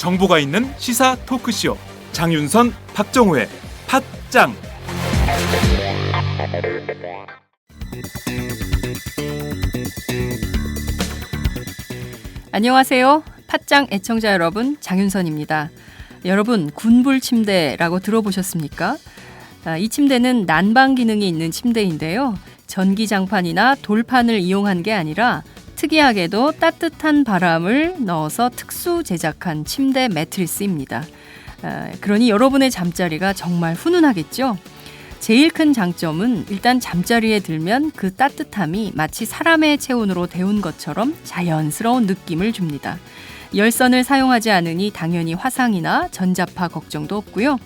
정보가 있는 시사 토크쇼 장윤선, 박정호의 팟짱. 안녕하세요. 팟짱 애청자 여러분, 장윤선입니다. 여러분, 군불 침대라고 들어보셨습니까? 이 침대는 난방 기능이 있는 침대인데요. 전기장판이나 돌판을 이용한 게 아니라 특이하게도 따뜻한 바람을 넣어서 특수 제작한 침대 매트리스입니다. 그러니 여러분의 잠자리가 정말 훈훈하겠죠? 제일 큰 장점은 일단 잠자리에 들면 그 따뜻함이 마치 사람의 체온으로 데운 것처럼 자연스러운 느낌을 줍니다. 열선을 사용하지 않으니 당연히 화상이나 전자파 걱정도 없고요.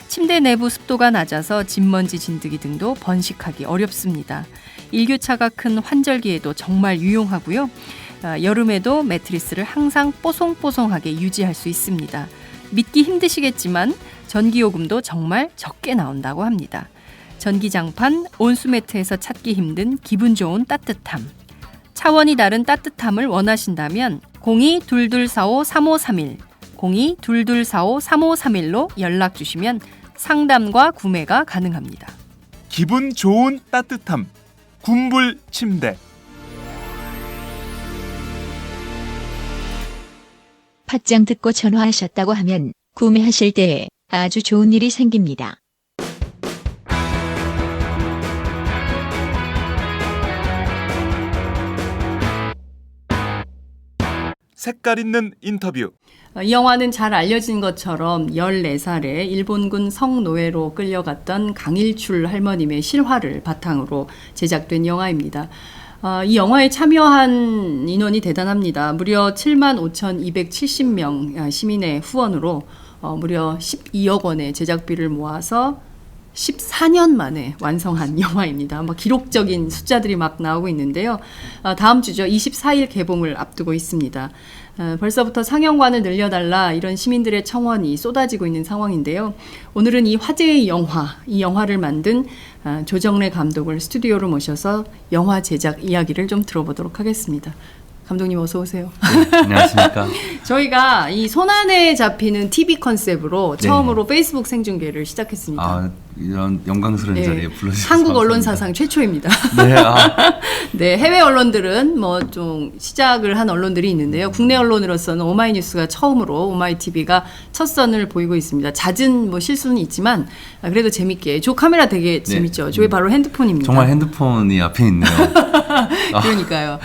침대 내부 습도가 낮아서 진먼지 진드기 등도 번식하기 어렵습니다. 일교차가 큰 환절기에도 정말 유용하고요. 여름에도 매트리스를 항상 뽀송뽀송하게 유지할 수 있습니다. 믿기 힘드시겠지만 전기요금도 정말 적게 나온다고 합니다. 전기장판, 온수매트에서 찾기 힘든 기분 좋은 따뜻함. 차원이 다른 따뜻함을 원하신다면 02-2245-3531, 02-2245-3531로 연락 주시면 상담과 구매가 가능합니다. 기분 좋은 따뜻함, 군불 침대. 팟짱 듣고 전화하셨다고 하면 구매하실 때에 아주 좋은 일이 생깁니다. 색깔 있는 인터뷰. 이 영화는 잘 알려진 것처럼 14살에 일본군 성노예로 끌려갔던 강일출 할머님의 실화를 바탕으로 제작된 영화입니다. 이 영화에 참여한 인원이 대단합니다. 무려 75,270명 시민의 후원으로 무려 12억 원의 제작비를 모아서 14년 만에 완성한 영화입니다. 기록적인 숫자들이 막 나오고 있는데요. 다음 주죠. 24일 개봉을 앞두고 있습니다. 벌써부터 상영관을 늘려달라 이런 시민들의 청원이 쏟아지고 있는 상황인데요. 오늘은 이 화제의 영화, 이 영화를 만든 조정래 감독을 스튜디오로 모셔서 영화 제작 이야기를 좀 들어보도록 하겠습니다. 감독님 어서 오세요. 네, 안녕하십니까. 저희가 이 손안에 잡히는 TV 컨셉으로 처음으로 페이스북 생중계를 시작했습니다. 이런 영광스러운 자리에 불러주셔서 한국 언론사상 최초입니다. 네, 네, 해외 언론들은 좀 시작을 한 언론들이 있는데요. 국내 언론으로서는 오마이뉴스가 처음으로 오마이TV가 첫 선을 보이고 있습니다. 잦은 실수는 있지만 그래도 재밌게. 저 카메라 되게 재밌죠. 저게 바로 핸드폰입니다. 정말 핸드폰이 앞에 있네요. 그러니까요.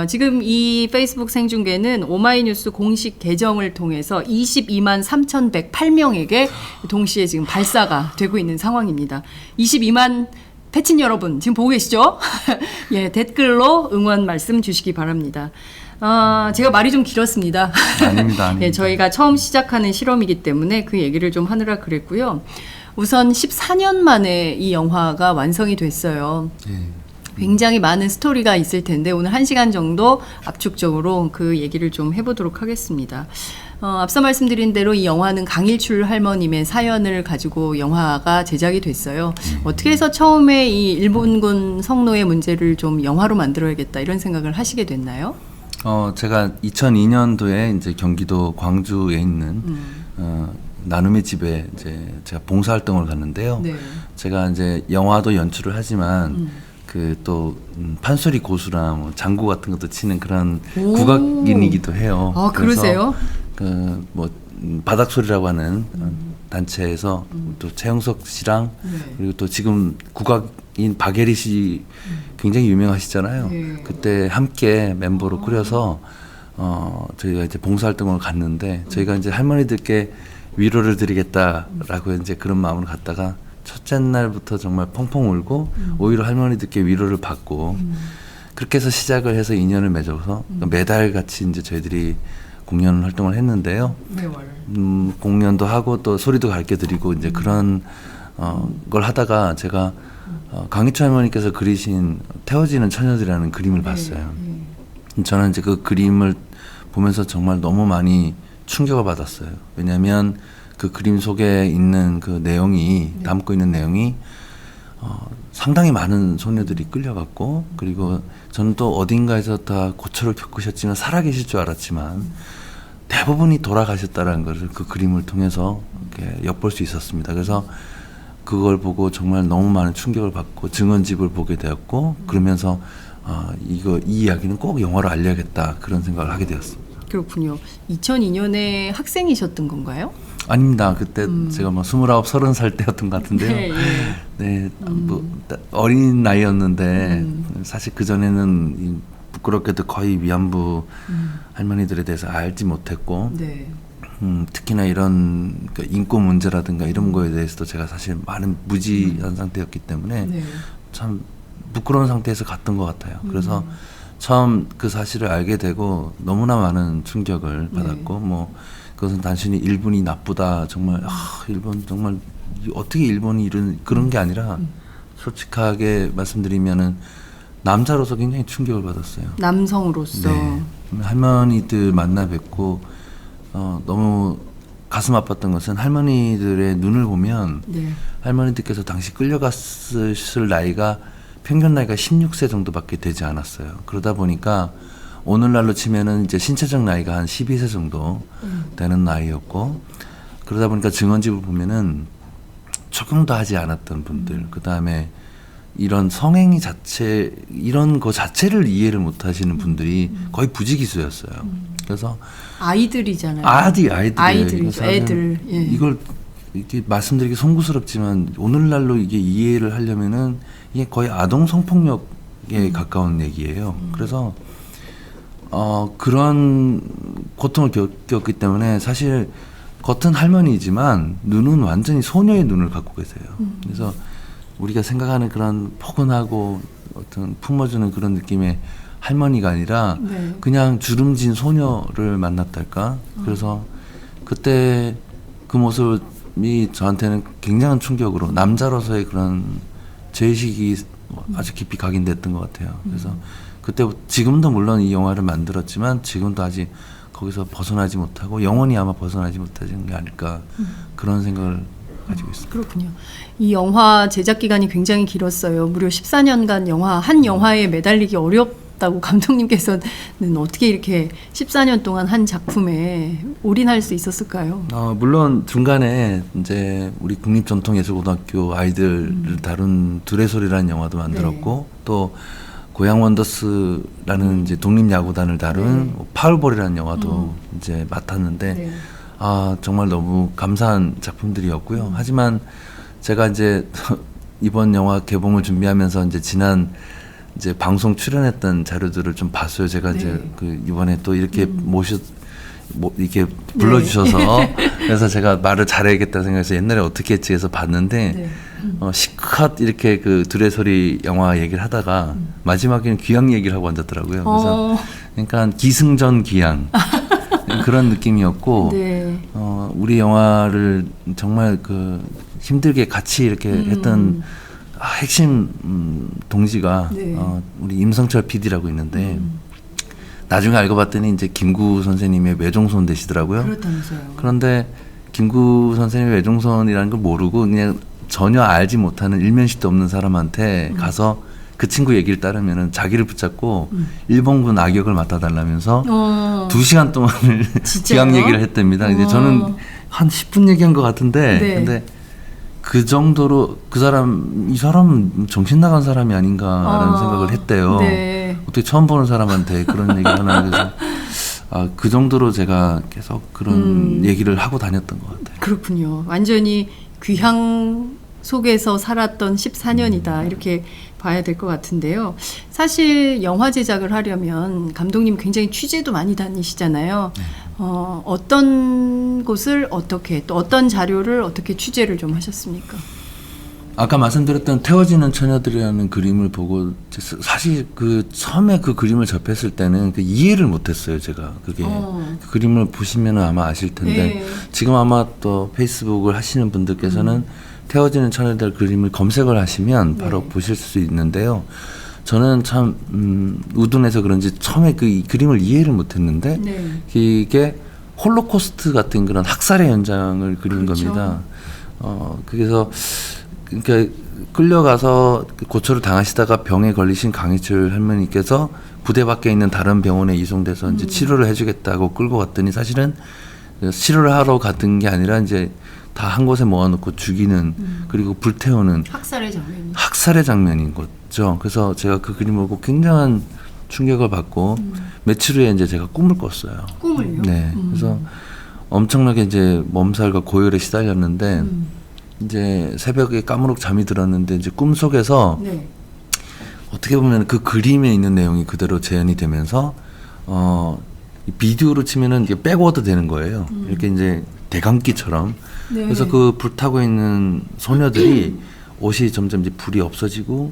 지금 이 페이스북 생중계는 오마이뉴스 공식 계정을 통해서 22만 3,108명에게 동시에 지금 발사가 되고 있는 상황입니다. 22만 패친 여러분 지금 보고 계시죠? 예, 댓글로 응원 말씀 주시기 바랍니다. 제가 말이 좀 길었습니다. 아닙니다. 예, 저희가 처음 시작하는 실험이기 때문에 그 얘기를 좀 하느라 그랬고요. 우선 14년 만에 이 영화가 완성이 됐어요. 굉장히 많은 스토리가 있을 텐데 오늘 1시간 정도 압축적으로 그 얘기를 좀 해보도록 하겠습니다. 앞서 말씀드린 대로 이 영화는 강일출 할머님의 사연을 가지고 영화가 제작이 됐어요. 어떻게 해서 처음에 이 일본군 성노예 문제를 좀 영화로 만들어야겠다 이런 생각을 하시게 됐나요? 제가 2002년도에 이제 경기도 광주에 있는 나눔의 집에 이제 제가 봉사활동을 갔는데요. 네. 제가 이제 영화도 연출을 하지만 또 판소리 고수나 장구 같은 것도 치는 그런 국악인이기도 해요. 그러세요? 바닥소리라고 하는 단체에서 또 최영석 씨랑 그리고 또 지금 국악인 박예리 씨 굉장히 유명하시잖아요. 그때 함께 멤버로 꾸려서 저희가 이제 봉사활동을 갔는데 저희가 이제 할머니들께 위로를 드리겠다라고 이제 그런 마음을 갖다가 첫째 날부터 정말 펑펑 울고 오히려 할머니들께 위로를 받고 그렇게 해서 시작을 해서 인연을 맺어서 매달 같이 이제 저희들이 공연 활동을 했는데요. 공연도 하고 또 소리도 가르쳐 드리고 이제 그런 걸 하다가 제가 강희철 할머니께서 그리신 태워지는 처녀들이라는 그림을 봤어요. 저는 이제 그 그림을 보면서 정말 너무 많이 충격을 받았어요. 왜냐하면 그 그림 속에 있는 그 내용이 담고 있는 내용이 상당히 많은 소녀들이 끌려갔고 그리고 저는 또 어딘가에서 다 고초를 겪으셨지만 살아계실 줄 알았지만 대부분이 돌아가셨다라는 것을 그 그림을 통해서 이렇게 엿볼 수 있었습니다. 그래서 그걸 보고 정말 너무 많은 충격을 받고 증언집을 보게 되었고 그러면서 이 이야기는 꼭 영화로 알려야겠다 그런 생각을 하게 되었습니다. 그렇군요. 2002년에 학생이셨던 건가요? 아닙니다. 그때 제가 뭐 29, 30살 때였던 것 같은데요. 네, 예. 네, 뭐 어린 나이였는데 사실 그 전에는 부끄럽게도 거의 위안부 할머니들에 대해서 알지 못했고, 네. 특히나 이런 인권 문제라든가 이런 거에 대해서도 제가 사실 많은 무지한 상태였기 때문에 네. 참 부끄러운 상태에서 갔던 것 같아요. 그래서 처음 그 사실을 알게 되고 너무나 많은 충격을 받았고, 뭐 그것은 단순히 일본이 나쁘다 정말 일본 정말 어떻게 일본이 이런 그런 게 아니라 솔직하게 말씀드리면은 남자로서 굉장히 충격을 받았어요. 남성으로서. 네. 할머니들 만나 뵙고 너무 가슴 아팠던 것은 할머니들의 눈을 보면 네. 할머니들께서 당시 끌려갔을 나이가 평균 나이가 16세 정도밖에 되지 않았어요. 그러다 보니까 오늘날로 치면은 이제 신체적 나이가 한 12세 정도 되는 나이였고, 그러다 보니까 증언집을 보면은 적용도 하지 않았던 분들, 그 다음에 이런 성행위 자체, 이런 거 자체를 이해를 못 하시는 분들이 거의 부지기수였어요. 그래서 아이들이잖아요. 아이들이죠. 애들. 예. 이걸 이렇게 말씀드리기 송구스럽지만 오늘날로 이게 이해를 하려면은 이게 거의 아동 성폭력에 가까운 얘기예요. 그래서 그런 고통을 겪었기 때문에 사실 겉은 할머니지만 눈은 완전히 소녀의 눈을 갖고 계세요. 그래서 우리가 생각하는 그런 포근하고 어떤 품어주는 그런 느낌의 할머니가 아니라 네. 그냥 주름진 소녀를 만났달까. 그래서 그때 그 모습이 저한테는 굉장한 충격으로 남자로서의 그런 죄의식이 아주 깊이 각인됐던 것 같아요. 그래서 그때 지금도 물론 이 영화를 만들었지만 지금도 아직 거기서 벗어나지 못하고 영원히 아마 벗어나지 못하는 게 아닐까 그런 생각을 가지고 있습니다. 그렇군요. 이 영화 제작 기간이 굉장히 길었어요. 무려 14년간 한 영화에 매달리기 어렵다고 감독님께서는 어떻게 이렇게 14년 동안 한 작품에 올인할 수 있었을까요? 물론 중간에 이제 우리 국립전통예술고등학교 아이들을 다룬 둘의 소리라는 영화도 만들었고 또 고향 원더스라는 이제 독립야구단을 다룬 파울볼이라는 영화도 이제 맡았는데 정말 너무 감사한 작품들이었고요. 하지만 제가 이제 이번 영화 개봉을 준비하면서 이제 지난 이제 방송 출연했던 자료들을 좀 봤어요. 제가 이제 그 이번에 또 이렇게 이렇게 불러주셔서 그래서 제가 말을 잘해야겠다 생각해서 옛날에 어떻게 했지 해서 봤는데 시컷 이렇게 그 둘의 소리 영화 얘기를 하다가 마지막에는 귀향 얘기를 하고 앉았더라고요. 그래서 그러니까 기승전 귀향 그런 느낌이었고 우리 영화를 정말 그 힘들게 같이 이렇게 했던 핵심 동지가 우리 임성철 PD라고 있는데 나중에 알고 봤더니 이제 김구 선생님의 외종손 되시더라고요. 그렇다면서요. 그런데 김구 선생님의 외종손이라는 걸 모르고 그냥 전혀 알지 못하는 일면식도 없는 사람한테 가서 그 친구 얘기를 따르면은 자기를 붙잡고 일본군 악역을 맡아달라면서 2시간 동안을 기왕 얘기를 했답니다. 이제 저는 한 10분 얘기한 것 같은데 근데 그 정도로 이 사람은 정신 나간 사람이 아닌가라는 생각을 했대요. 어떻게 처음 보는 사람한테 그런 얘기를 하나 그래서 그 정도로 제가 계속 그런 얘기를 하고 다녔던 것 같아요. 그렇군요. 완전히 귀향 속에서 살았던 14년이다 이렇게 봐야 될 것 같은데요. 사실 영화 제작을 하려면 감독님 굉장히 취재도 많이 다니시잖아요. 어떤 곳을 어떻게 또 어떤 자료를 어떻게 취재를 좀 하셨습니까? 아까 말씀드렸던 태워지는 처녀들이라는 그림을 보고 사실 그 처음에 그 그림을 접했을 때는 그 이해를 못했어요. 제가 그게 그 그림을 보시면 아마 아실 텐데 지금 아마 또 페이스북을 하시는 분들께서는 태워지는 처녀들 그림을 검색을 하시면 바로 보실 수 있는데요. 저는 참 우둔해서 그런지 처음에 이 그림을 이해를 못했는데 이게 홀로코스트 같은 그런 학살의 현장을 그린 겁니다. 그래서 그러니까 끌려가서 고초를 당하시다가 병에 걸리신 강희철 할머니께서 부대 밖에 있는 다른 병원에 이송돼서 이제 치료를 해주겠다고 끌고 갔더니 사실은 치료를 하러 갔던 게 아니라 이제 다 한 곳에 모아놓고 죽이는 그리고 불태우는 학살의 장면인 거죠. 그래서 제가 그 그림을 보고 굉장한 충격을 받고 며칠 후에 이제 제가 꿈을 꿨어요. 꿈을요? 네. 그래서 엄청나게 이제 몸살과 고열에 시달렸는데 이제 새벽에 까무룩 잠이 들었는데 이제 꿈 속에서 네. 어떻게 보면 그 그림에 있는 내용이 그대로 재현이 되면서 이 비디오로 치면은 이게 백워드 되는 거예요. 이렇게 이제 대감기처럼. 네. 그래서 그 불타고 있는 소녀들이 옷이 점점 이제 불이 없어지고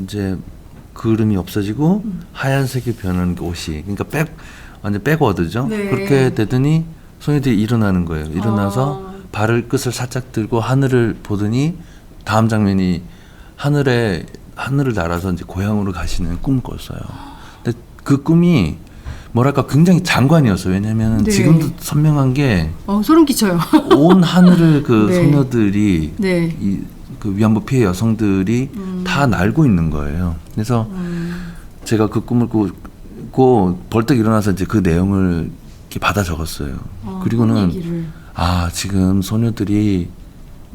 이제 그름이 없어지고 하얀색이 변하는 게 옷이. 그러니까 완전 백워드죠. 네. 그렇게 되더니 소녀들이 일어나는 거예요. 일어나서 발을 끝을 살짝 들고 하늘을 보더니 다음 장면이 하늘을 날아서 이제 고향으로 가시는 꿈을 꿨어요. 근데 그 꿈이 뭐랄까 굉장히 장관이었어요. 왜냐하면 네. 지금도 선명한 게 소름 끼쳐요. 온 하늘을 그 네. 소녀들이 네. 그 위안부 피해 여성들이 다 날고 있는 거예요. 그래서 제가 그 꿈을 꾸고 벌떡 일어나서 이제 그 내용을 이렇게 받아 적었어요. 그리고는 지금 소녀들이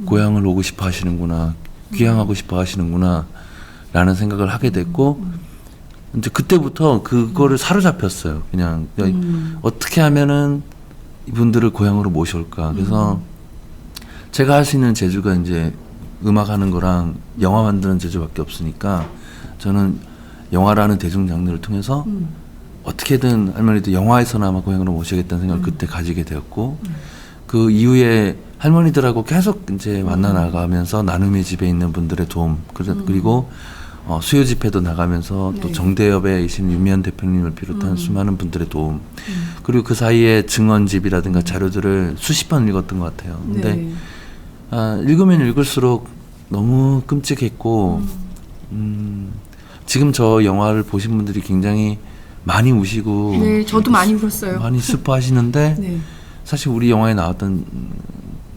고향을 오고 싶어 하시는구나, 귀향하고 싶어 하시는구나 라는 생각을 하게 됐고 이제 그때부터 그거를 사로잡혔어요. 그냥 어떻게 하면은 이분들을 고향으로 모셔올까. 그래서 제가 할 수 있는 재주가 이제 음악하는 거랑 영화 만드는 재주밖에 없으니까 저는 영화라는 대중 장르를 통해서 어떻게든 할머니도 영화에서나마 고향으로 모셔야겠다는 생각을 그때 가지게 되었고 그 이후에 할머니들하고 계속 이제 만나 나가면서 나눔의 집에 있는 분들의 도움 그리고 수요 집회도 나가면서 또 정대협에 계신 윤미연 대표님을 비롯한 수많은 분들의 도움 그리고 그 사이에 증언집이라든가 자료들을 수십 번 읽었던 것 같아요. 근데 읽으면 읽을수록 너무 끔찍했고 지금 저 영화를 보신 분들이 굉장히 많이 우시고 네, 저도 많이 울었어요. 많이 슬퍼하시는데 네. 사실 우리 영화에 나왔던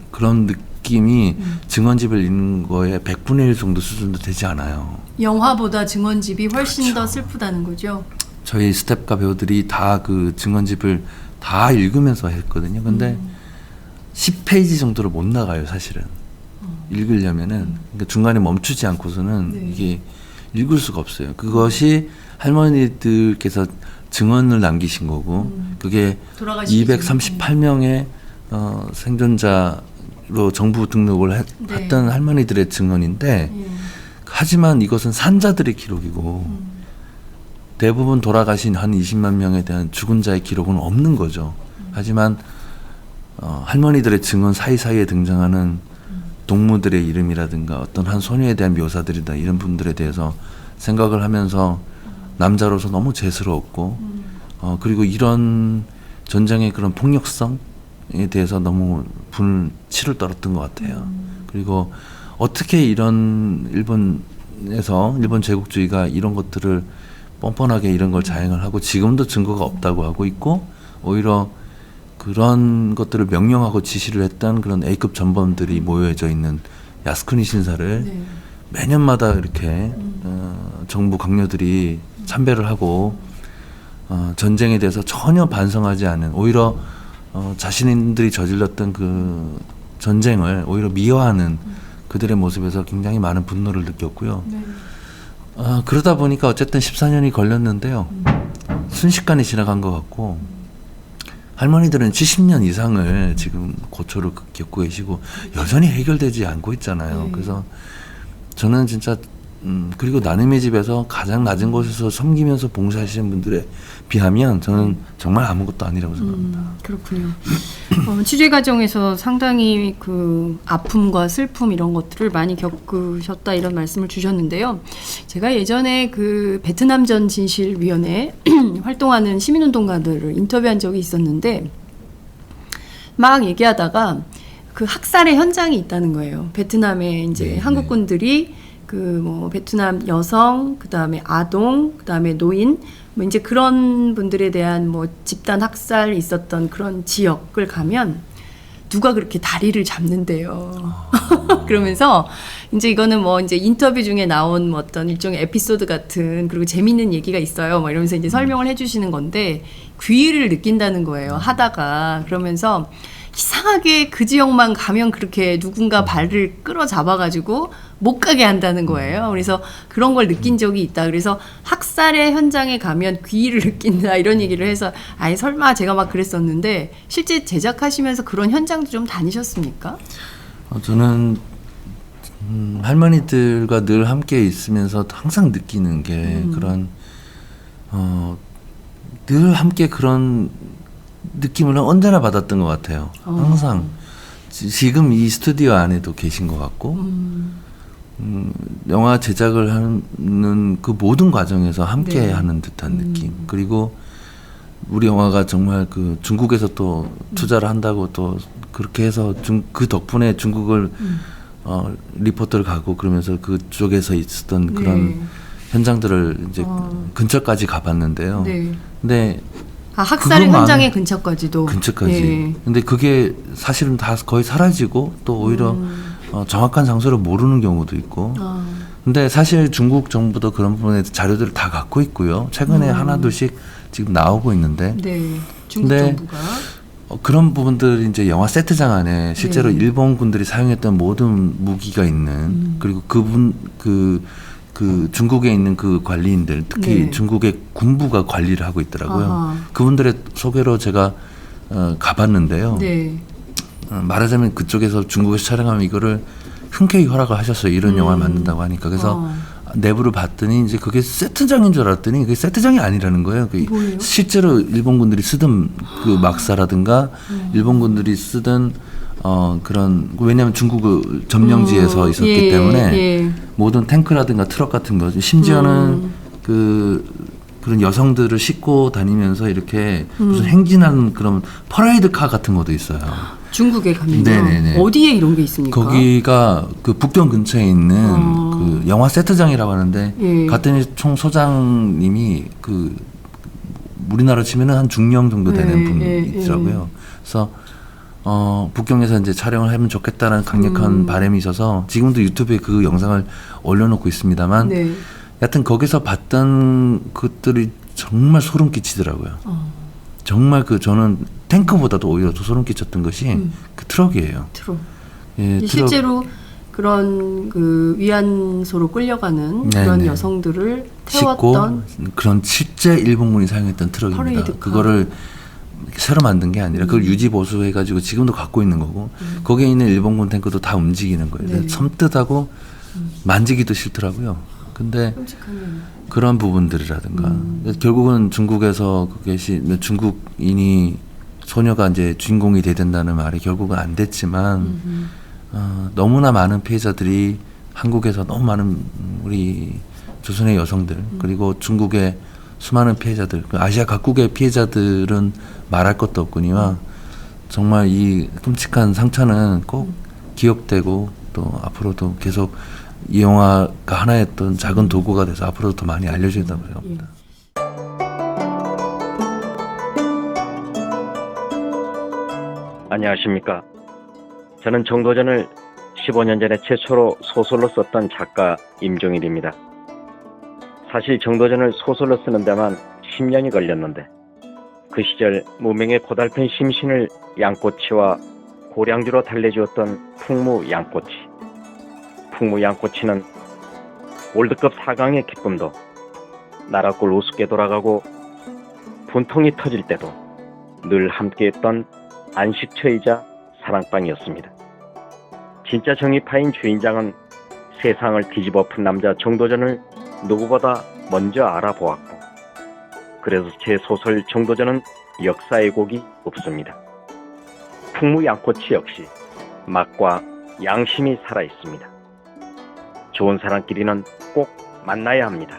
그런 느낌이 증언집을 읽는 거에 100분의 1 정도 수준도 되지 않아요. 영화보다 증언집이 훨씬 그렇죠. 더 슬프다는 거죠. 저희 스텝과 배우들이 다 그 증언집을 다 읽으면서 했거든요. 근데 10페이지 정도를 못 나가요, 사실은. 읽으려면은. 그러니까 중간에 멈추지 않고서는 네. 이게 읽을 수가 없어요. 그것이 할머니들께서 증언을 남기신 거고, 그게 238명의 생존자로 정부 등록을 했던 할머니들의 증언인데, 하지만 이것은 산자들의 기록이고, 대부분 돌아가신 한 20만 명에 대한 죽은 자의 기록은 없는 거죠. 하지만 할머니들의 증언 사이사이에 등장하는 동무들의 이름이라든가 어떤 한 소녀에 대한 묘사들이다 이런 분들에 대해서 생각을 하면서 남자로서 너무 죄스러웠고 그리고 이런 전쟁의 그런 폭력성에 대해서 너무 치를 떨었던 것 같아요. 그리고 어떻게 이런 일본 제국주의가 이런 것들을 뻔뻔하게 이런 걸 자행을 하고 지금도 증거가 없다고 하고 있고 오히려 그런 것들을 명령하고 지시를 했던 그런 A급 전범들이 모여져 있는 야스쿠니 신사를 매년마다 이렇게 정부 강요들이 참배를 하고 전쟁에 대해서 전혀 반성하지 않은 오히려 자신들이 저질렀던 그 전쟁을 오히려 미화하는 그들의 모습에서 굉장히 많은 분노를 느꼈고요. 그러다 보니까 어쨌든 14년이 걸렸는데요. 순식간에 지나간 것 같고 할머니들은 70년 이상을 지금 고초를 겪고 계시고 여전히 해결되지 않고 있잖아요. 그래서 저는 진짜 그리고 나눔의 집에서 가장 낮은 곳에서 섬기면서 봉사하시는 분들에 비하면 저는 정말 아무것도 아니라고 생각합니다. 그렇군요. 취재 과정에서 상당히 그 아픔과 슬픔 이런 것들을 많이 겪으셨다 이런 말씀을 주셨는데요. 제가 예전에 그 베트남전 진실위원회 활동하는 시민운동가들을 인터뷰한 적이 있었는데 막 얘기하다가 그 학살의 현장이 있다는 거예요. 베트남에 이제 한국군들이 그 뭐 베트남 여성, 그 다음에 아동, 그 다음에 노인, 뭐 이제 그런 분들에 대한 뭐 집단 학살이 있었던 그런 지역을 가면 누가 그렇게 다리를 잡는데요. 그러면서 이제 이거는 뭐 이제 인터뷰 중에 나온 뭐 어떤 일종의 에피소드 같은 그리고 재밌는 얘기가 있어요. 뭐 이러면서 이제 설명을 해주시는 건데 귀의를 느낀다는 거예요. 하다가 그러면서 이상하게 그 지역만 가면 그렇게 누군가 발을 끌어잡아가지고 못 가게 한다는 거예요. 그래서 그런 걸 느낀 적이 있다. 그래서 학살의 현장에 가면 귀의를 느낀다 이런 얘기를 해서 아니 설마 제가 막 그랬었는데 실제 제작하시면서 그런 현장도 좀 다니셨습니까? 저는 할머니들과 늘 함께 있으면서 항상 느끼는 게 그런 늘 함께 그런 느낌을 언제나 받았던 것 같아요. 항상 지금 이 스튜디오 안에도 계신 것 같고 영화 제작을 하는 그 모든 과정에서 함께 네. 하는 듯한 느낌. 그리고 우리 영화가 정말 그 중국에서 또 투자를 한다고 또 그렇게 해서 그 덕분에 중국을 리포터를 가고 그러면서 그쪽에서 있었던 그런 네. 현장들을 이제 근처까지 가봤는데요. 네. 근데 아, 학살의 그것만- 현장의 근처까지도. 근처까지. 예. 근데 그게 사실은 다 거의 사라지고 또 오히려 정확한 장소를 모르는 경우도 있고. 근데 사실 중국 정부도 그런 부분에 자료들을 다 갖고 있고요. 최근에 하나둘씩 지금 나오고 있는데 네. 중국 근데 정부가. 그런 부분들이 이제 영화 세트장 안에 실제로 네. 일본 군들이 사용했던 모든 무기가 있는 그리고 그 중국에 있는 그 관리인들 특히 네. 중국의 군부가 관리를 하고 있더라고요. 아하. 그분들의 소개로 제가 가봤는데요. 네. 말하자면 그쪽에서 중국에서 촬영하면 이거를 흔쾌히 허락을 하셨어요. 이런 영화를 만든다고 하니까. 그래서 내부를 봤더니 이제 그게 세트장인 줄 알았더니 그게 세트장이 아니라는 거예요. 뭐예요? 실제로 일본군들이 쓰던 그 막사라든가 일본군들이 쓰던 그런 왜냐하면 중국 점령지에서 있었기 예, 때문에 예. 모든 탱크라든가 트럭 같은 거 심지어는 그런 여성들을 싣고 다니면서 이렇게 무슨 행진하는 그런 퍼레이드 카 같은 것도 있어요. 중국에 가면요. 네네네. 어디에 이런 게 있습니까? 거기가 그 북경 근처에 있는 그 영화 세트장이라고 하는데 예. 갔더니 총 소장님이 그 우리나라 치면은 한 중령 정도 되는 예, 분이 예, 있더라고요. 그래서 북경에서 이제 촬영을 하면 좋겠다는 강력한 바람이 있어서 지금도 유튜브에 그 영상을 올려놓고 있습니다만 네. 여하튼 거기서 봤던 것들이 정말 소름 끼치더라고요. 정말 저는 탱크보다도 오히려 더 소름 끼쳤던 것이 그 트럭이에요. 트럭. 예, 실제로 그런 그 위안소로 끌려가는 네네. 그런 여성들을 싣고 태웠던 그런 실제 일본군이 사용했던 트럭입니다. 퍼레이드카. 그거를 새로 만든 게 아니라 그걸 유지 보수해가지고 지금도 갖고 있는 거고 거기에 있는 일본군 탱크도 다 움직이는 거예요. 네. 섬뜩하고 만지기도 싫더라고요. 근데 끔찍한 그런 부분들이라든가 결국은 중국에서 중국인이 소녀가 이제 주인공이 돼야 된다는 말이 결국은 안 됐지만 너무나 많은 피해자들이 한국에서 너무 많은 우리 조선의 여성들 그리고 중국의 수많은 피해자들 아시아 각국의 피해자들은 말할 것도 없거니와 정말 이 끔찍한 상처는 꼭 기억되고 또 앞으로도 계속 이 영화가 하나의 어떤 작은 도구가 돼서 앞으로도 더 많이 알려진다고 생각합니다. 안녕하십니까. 저는 정도전을 15년 전에 최초로 소설로 썼던 작가 임종일입니다. 사실 정도전을 소설로 쓰는 데만 10년이 걸렸는데 그 시절 무명의 고달픈 심신을 양꼬치와 고량주로 달래주었던 풍무 양꼬치. 풍무 양꼬치는 월드컵 4강의 기쁨도 나라골 우습게 돌아가고 분통이 터질 때도 늘 함께했던 안식처이자 사랑방이었습니다. 진짜 정의파인 주인장은 세상을 뒤집어푼 남자 정도전을 누구보다 먼저 알아보았고 그래서 제 소설 정도전은 역사의 곡이 없습니다. 풍무 양꼬치 역시 맛과 양심이 살아있습니다. 좋은 사람끼리는 꼭 만나야 합니다.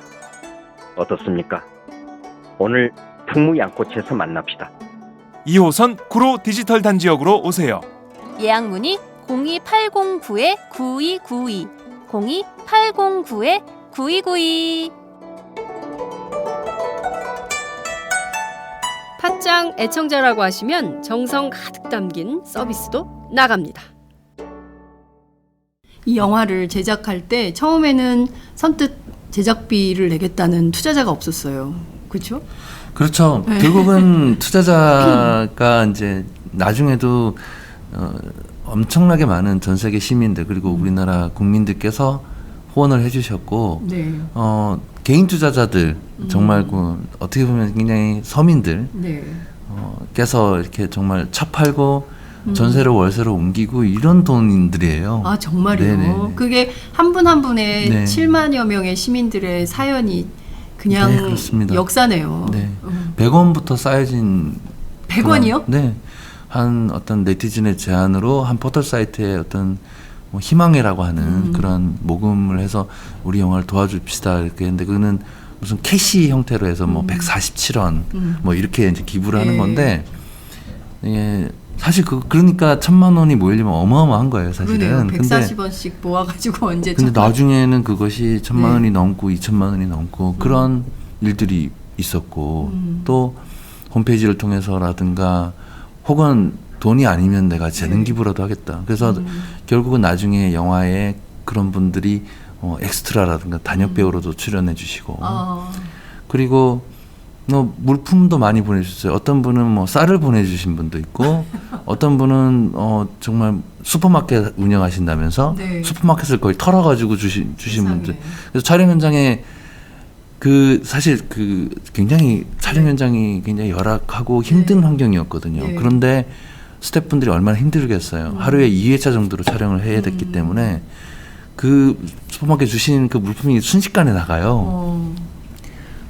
어떻습니까? 오늘 풍무 양꼬치에서 만납시다. 2호선 구로 디지털 단지역으로 오세요. 예약 문의 02809-9292 02809-9292. 팟짱 애청자라고 하시면 정성 가득 담긴 서비스도 나갑니다. 이 영화를 제작할 때 처음에는 선뜻 제작비를 내겠다는 투자자가 없었어요. 그렇죠? 그렇죠. 결국은 투자자가 이제 나중에도 엄청나게 많은 전 세계 시민들 그리고 우리나라 국민들께서 후원을 해주셨고 네. 개인 투자자들 정말 그 어떻게 보면 굉장히 서민들 네. 께서 이렇게 정말 차 팔고 전세로 월세로 옮기고 이런 돈들이에요. 아 정말요? 네네. 그게 한 분 한 분의 네. 7만여 명의 시민들의 사연이 그냥 네, 그렇습니다. 역사네요. 네. 100원부터 쌓여진 100원이요? 네. 한 어떤 네티즌의 제안으로 한 포털 사이트에 어떤 뭐 희망회라고 하는 그런 모금을 해서 우리 영화를 도와줍시다 이렇게 했는데 그거는 무슨 캐시 형태로 해서 뭐 147원 뭐 이렇게 이제 기부를 하는 네. 건데 예, 사실 그러니까 1,000만 원이 모이려면 어마어마한 거예요, 사실은. 그러네요. 근데 140원씩 모아가지고 언제 근데 나중에는 그것이 1,000만 네. 원이 넘고 2,000만 원이 넘고 그런 일들이 있었고 또 홈페이지를 통해서라든가 혹은 돈이 아니면 내가 재능 기부라도 하겠다. 그래서 결국은 나중에 영화에 그런 분들이 엑스트라라든가 단역 배우로도 출연해 주시고 그리고 물품도 많이 보내주셨어요. 어떤 분은 뭐 쌀을 보내주신 분도 있고 어떤 분은 정말 슈퍼마켓 운영하신다면서 네. 슈퍼마켓을 거의 털어가지고 주신 세상에. 분들. 그래서 촬영 현장에 사실 굉장히 촬영 현장이 굉장히 열악하고 힘든 환경이었거든요. 네. 그런데 스태프분들이 얼마나 힘들겠어요. 하루에 2회차 정도로 촬영을 해야 됐기 때문에 그 슈퍼마켓 주신 그 물품이 순식간에 나가요.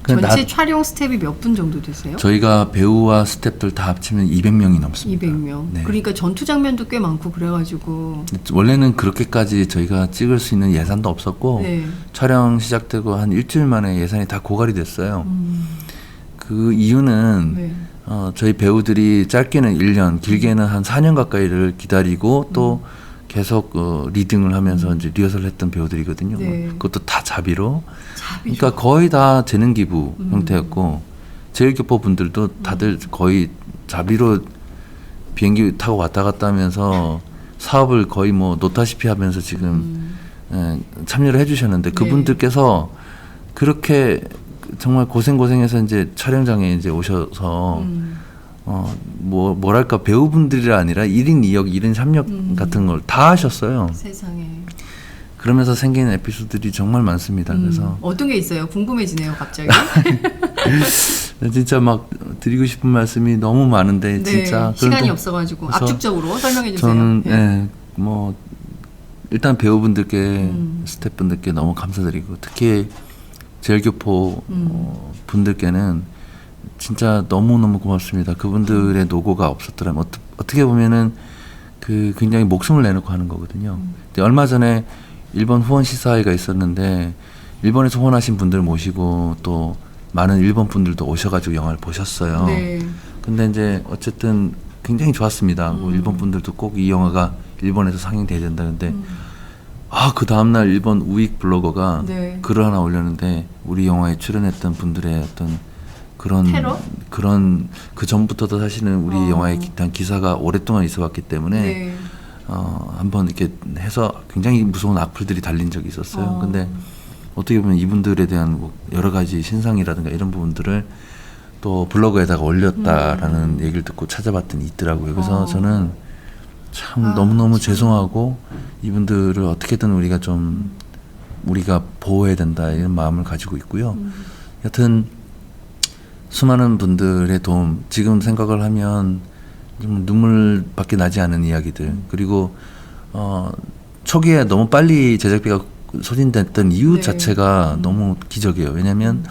그러니까 전체 촬영 스텝이 몇 분 정도 되세요? 저희가 배우와 스태프들 다 합치면 200명이 넘습니다. 200명. 네. 그러니까 전투 장면도 꽤 많고 그래가지고. 원래는 그렇게까지 저희가 찍을 수 있는 예산도 없었고 네. 촬영 시작되고 한 일주일 만에 예산이 다 고갈이 됐어요. 그 이유는 네. 저희 배우들이 짧게는 1년, 길게는 한 4년 가까이를 기다리고 또 계속 리딩을 하면서 이제 리허설을 했던 배우들이거든요. 네. 그것도 다 자비로. 자비로. 그러니까 거의 다 재능 기부 형태였고 제일교포 분들도 다들 거의 자비로 비행기 타고 왔다 갔다 하면서 사업을 거의 뭐 놓다시피 하면서 지금 참여를 해주셨는데 그분들께서 그렇게 정말 고생해서 이제 촬영장에 이제 오셔서 뭐랄까 배우분들이 아니라 1인 2역, 1인 3역 같은 걸 다 하셨어요. 세상에. 그러면서 생긴 에피소드들이 정말 많습니다. 그래서 어떤 게 있어요? 궁금해지네요, 갑자기. 진짜 막 드리고 싶은 말씀이 너무 많은데 네, 진짜 시간이 그래도 없어가지고 그래서 압축적으로 설명해 주세요. 저는 네. 뭐 일단 배우분들께 스태프분들께 너무 감사드리고 특히 제일교포 분들께는 진짜 너무너무 고맙습니다. 그분들의 노고가 없었더라면 어떻게 보면은 굉장히 목숨을 내놓고 하는 거거든요. 근데 얼마 전에 일본 후원 시사회가 있었는데 일본에서 후원하신 분들 모시고 또 많은 일본 분들도 오셔가지고 영화를 보셨어요. 네. 근데 이제 어쨌든 굉장히 좋았습니다. 뭐 일본 분들도 꼭 이 영화가 일본에서 상영돼야 된다는데 그 다음날 일본 우익 블로거가 네. 글을 하나 올렸는데 우리 영화에 출연했던 분들의 어떤 테러? 그런 그 전부터도 사실은 우리 영화에 대한 기사가 오랫동안 있어왔기 때문에 네. 한번 이렇게 해서 굉장히 무서운 악플들이 달린 적이 있었어요. 근데 어떻게 보면 이분들에 대한 뭐 여러 가지 신상이라든가 이런 부분들을 또 블로그에다가 올렸다라는 얘기를 듣고 찾아봤더니 있더라고요. 그래서 저는 참 너무너무 죄송하고 이분들을 어떻게든 우리가 보호해야 된다 이런 마음을 가지고 있고요. 여튼 수많은 분들의 도움 지금 생각을 하면 좀 눈물밖에 나지 않은 이야기들 그리고 초기에 너무 빨리 제작비가 소진됐던 이유 네. 자체가 너무 기적이에요. 왜냐하면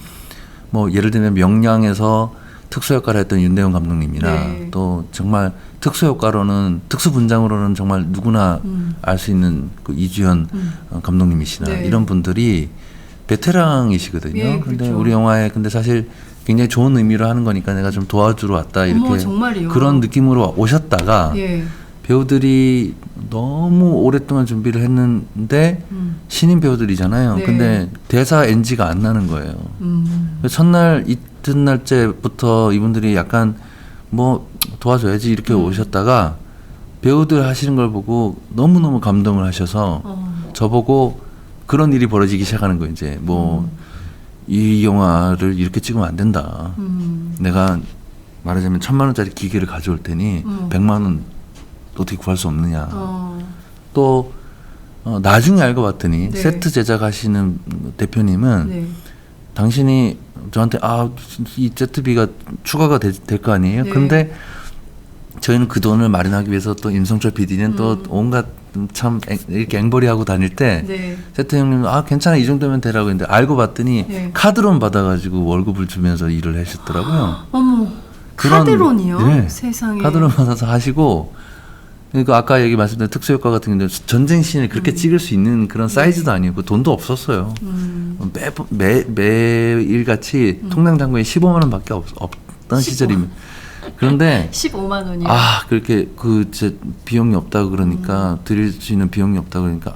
뭐 예를 들면 명량에서 특수효과를 했던 윤대용 감독님이나 네. 또 정말 특수효과로는 특수분장으로는 정말 누구나 알 수 있는 그 이주연 감독님이시나 네. 이런 분들이 베테랑이시거든요. 예, 근데 그렇죠. 우리 영화에 근데 사실 굉장히 좋은 의미로 하는 거니까 내가 좀 도와주러 왔다 이렇게 정말이요? 그런 느낌으로 오셨다가 예. 배우들이 너무 오랫동안 준비를 했는데 신인 배우들이잖아요. 네. 근데 대사 NG가 안 나는 거예요. 첫날 이튿날째부터 이분들이 약간 뭐 도와줘야지 이렇게 오셨다가 배우들 하시는 걸 보고 너무너무 감동을 하셔서 저보고 그런 일이 벌어지기 시작하는 거예요. 이제 뭐 이 영화를 이렇게 찍으면 안 된다. 내가 말하자면 1,000만 원짜리 기계를 가져올 테니 100만 원 어떻게 구할 수 없느냐. 또 나중에 알고 봤더니 네. 세트 제작하시는 대표님은 네. 당신이 저한테 이 세트비가 추가가 될 거 아니에요. 네. 그런데 저희는 그 돈을 마련하기 위해서 또 임성철 PD는 또 온갖 참 이렇게 앵벌이하고 다닐 때 네. 세트 형님 괜찮아 이 정도면 되라고 했는데 알고 봤더니 네. 카드론 받아가지고 월급을 주면서 일을 하셨더라고요. 어머, 그런- 카드론이요? 네. 세상에. 카드론 받아서 하시고 그러니까 아까 얘기 말씀드린 특수효과 같은 경우는 전쟁 씬을 그렇게 찍을 수 있는 그런 사이즈도 아니고 돈도 없었어요. 매일같이 통장잔고에 15만 원밖에 없던 시절이면 그런데 15만 원이요. 그렇게 제 비용이 없다고 그러니까 드릴 수 있는 비용이 없다고 그러니까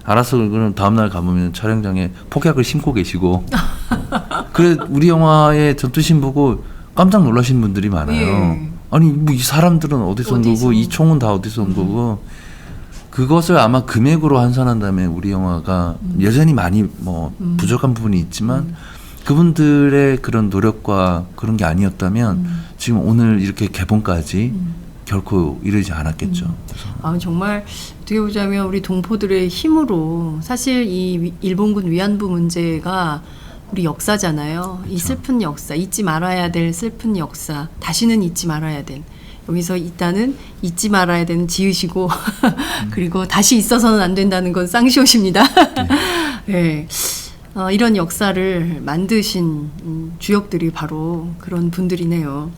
알았어 그럼 다음날 가보면 촬영장에 폭약을 심고 계시고 그래 우리 영화의 전투씬 보고 깜짝 놀라신 분들이 많아요. 예. 아니 뭐 이 사람들은 어디서 온 거고 이 총은 다 어디서 온 거고 그것을 아마 금액으로 환산한 다음에 우리 영화가 여전히 많이 뭐 부족한 부분이 있지만 그분들의 그런 노력과 그런 게 아니었다면 지금 오늘 이렇게 개봉까지 결코 이르지 않았겠죠. 그래서 정말 어떻게 보자면 우리 동포들의 힘으로 사실 이 일본군 위안부 문제가 우리 역사잖아요. 이 슬픈 역사, 잊지 말아야 될 슬픈 역사, 다시는 잊지 말아야 될. 여기서 일단은 잊지 말아야 되는 지으시고 그리고 다시 있어서는 안 된다는 건 쌍시옷입니다. 네. 이런 역사를 만드신 주역들이 바로 그런 분들이네요.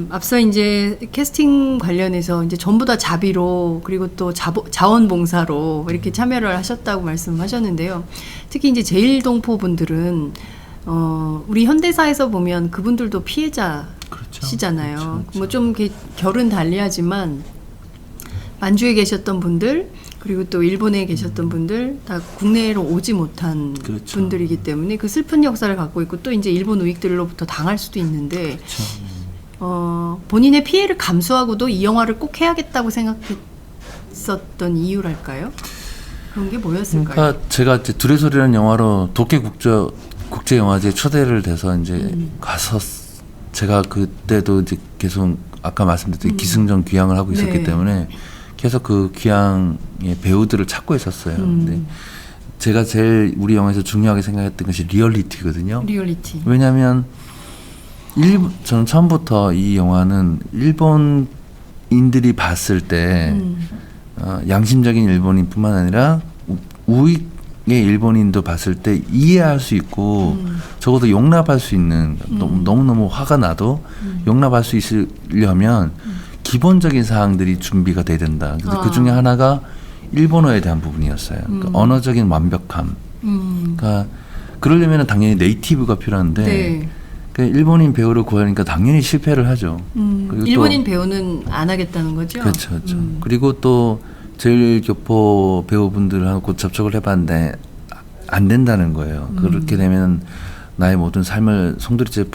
앞서 이제 캐스팅 관련해서 이제 전부 다 자비로 그리고 또 자원봉사로 이렇게 참여를 하셨다고 말씀하셨는데요. 특히 이제 제일동포 분들은 우리 현대사에서 보면 그분들도 피해자시잖아요. 그렇죠. 뭐 좀 결은 달리하지만 만주에 계셨던 분들 그리고 또 일본에 계셨던 분들 다 국내로 오지 못한 그렇죠. 분들이기 때문에 그 슬픈 역사를 갖고 있고 또 이제 일본 우익들로부터 당할 수도 있는데 본인의 피해를 감수하고도 이 영화를 꼭 해야겠다고 생각했었던 이유랄까요? 그런 게 뭐였을까요? 그러니까 제가 이제 둘의 소리라는 영화로 도쿄 국제 영화제에 초대를 돼서 이제 가서 제가 그때도 이제 계속 아까 말씀드렸듯이 기승전 귀향을 하고 있었기 네. 때문에 계속 그 귀향의 배우들을 찾고 있었어요. 근데 제가 제일 우리 영화에서 중요하게 생각했던 것이 리얼리티거든요. 리얼리티. 왜냐하면 저는 처음부터 이 영화는 일본인들이 봤을 때 양심적인 일본인뿐만 아니라 우익의 일본인도 봤을 때 이해할 수 있고 적어도 용납할 수 있는 너무너무 화가 나도 용납할 수 있으려면 기본적인 사항들이 준비가 돼야 된다. 그래서 그 중에 하나가 일본어에 대한 부분이었어요. 그러니까 언어적인 완벽함. 그러니까 그러려면 당연히 네이티브가 필요한데 네. 그러니까 일본인 배우를 구하니까 당연히 실패를 하죠. 그리고 일본인 배우는 안 하겠다는 거죠? 그렇죠. 그렇죠. 그리고 또 제일교포 배우분들하고 접촉을 해봤는데 안 된다는 거예요. 그렇게 되면 나의 모든 삶을 송두리째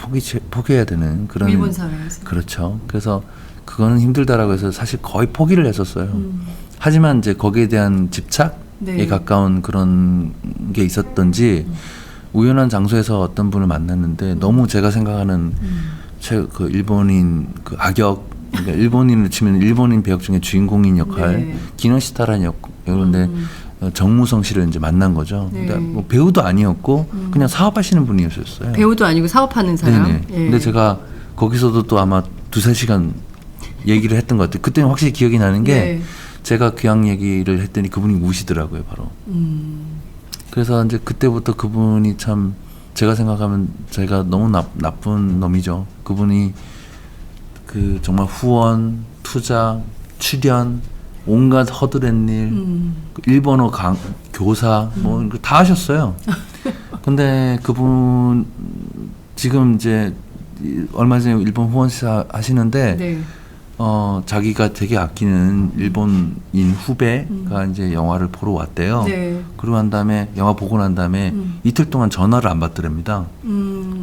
포기해야 되는 그런 일본 사회에서. 그렇죠. 그래서 그거는 힘들다라고 해서 사실 거의 포기를 했었어요. 하지만 이제 거기에 대한 집착에 네. 가까운 그런 게 있었던지 우연한 장소에서 어떤 분을 만났는데 너무 제가 생각하는 그 일본인 그 악역 그러니까 일본인을 치면 일본인 배역 중에 주인공인 역할 네. 기노시타라는 역인데 정무성 씨를 이제 만난 거죠. 네. 그러니까 뭐 배우도 아니었고 그냥 사업하시는 분이었어요. 배우도 아니고 사업하는 사람. 네네. 예. 근데 제가 거기서도 또 아마 2-3시간 얘기를 했던 것 같아요. 그때는 확실히 기억이 나는 게 네. 제가 귀향 얘기를 했더니 그분이 우시더라고요, 바로. 그래서 이제 그때부터 그분이 참 제가 생각하면 제가 너무 나쁜 놈이죠. 그분이 그 정말 후원, 투자, 출연, 온갖 허드렛 일, 그 일본어 교사 뭐 다 하셨어요. 근데 그분 지금 이제 얼마 전에 일본 후원사 하시는데 네. 자기가 되게 아끼는 일본인 후배가 이제 영화를 보러 왔대요. 네. 그러고 난 다음에 영화 보고 난 다음에 이틀 동안 전화를 안 받더랍니다.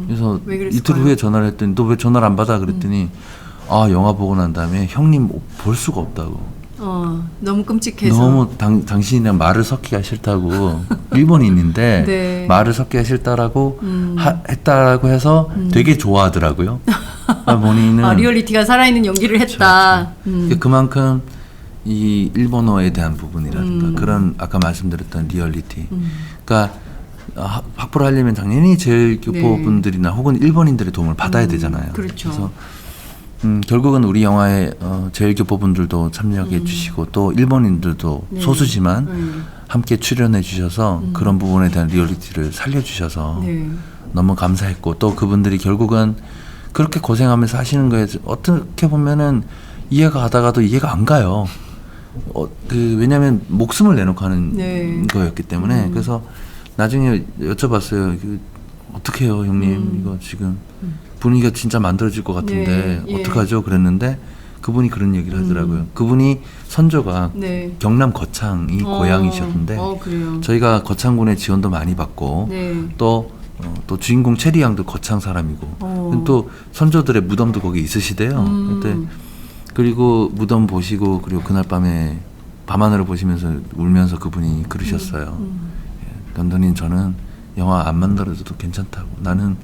그래서 왜 그랬을까요? 이틀 후에 전화를 했더니 너 왜 전화를 안 받아 그랬더니 영화 보고 난 다음에 형님 볼 수가 없다고. 너무 끔찍해서. 너무 당신이랑 말을 섞기가 싫다고 일본인인데 네. 말을 섞기가 싫다라고 했다라고 해서 되게 좋아하더라고요. 본인은 리얼리티가 살아있는 연기를 했다. 그만큼 이 일본어에 대한 부분이라든가 그런 아까 말씀드렸던 리얼리티. 그러니까 확보를 하려면 당연히 제일교포분들이나 혹은 일본인들의 도움을 받아야 되잖아요. 그렇죠. 그래서 결국은 우리 영화에 제일교포분들도 참여해 주시고 또 일본인들도 네. 소수지만 함께 출연해 주셔서 그런 부분에 대한 리얼리티를 살려주셔서 네. 너무 감사했고 또 그분들이 결국은 그렇게 고생하면서 하시는 거에 어떻게 보면은 이해가 가다가도 이해가 안 가요. 왜냐하면 목숨을 내놓고 하는 네. 거였기 때문에 그래서 나중에 여쭤봤어요. 어떻게 해요 형님 이거 지금 분위기가 진짜 만들어질 것 같은데 네, 예. 어떡하죠 그랬는데 그분이 그런 얘기를 하더라고요. 그분이 선조가 네. 경남 거창이 고향이셨는데 그래요. 저희가 거창군의 지원도 많이 받고 네. 또 주인공 체리 양도 거창 사람이고 또 선조들의 무덤도 거기 있으시대요. 그때 그리고 무덤 보시고 그리고 그날 밤에 밤하늘을 보시면서 울면서 그분이 그러셨어요. 감독님 저는 영화 안 만들어줘도 괜찮다고. 나는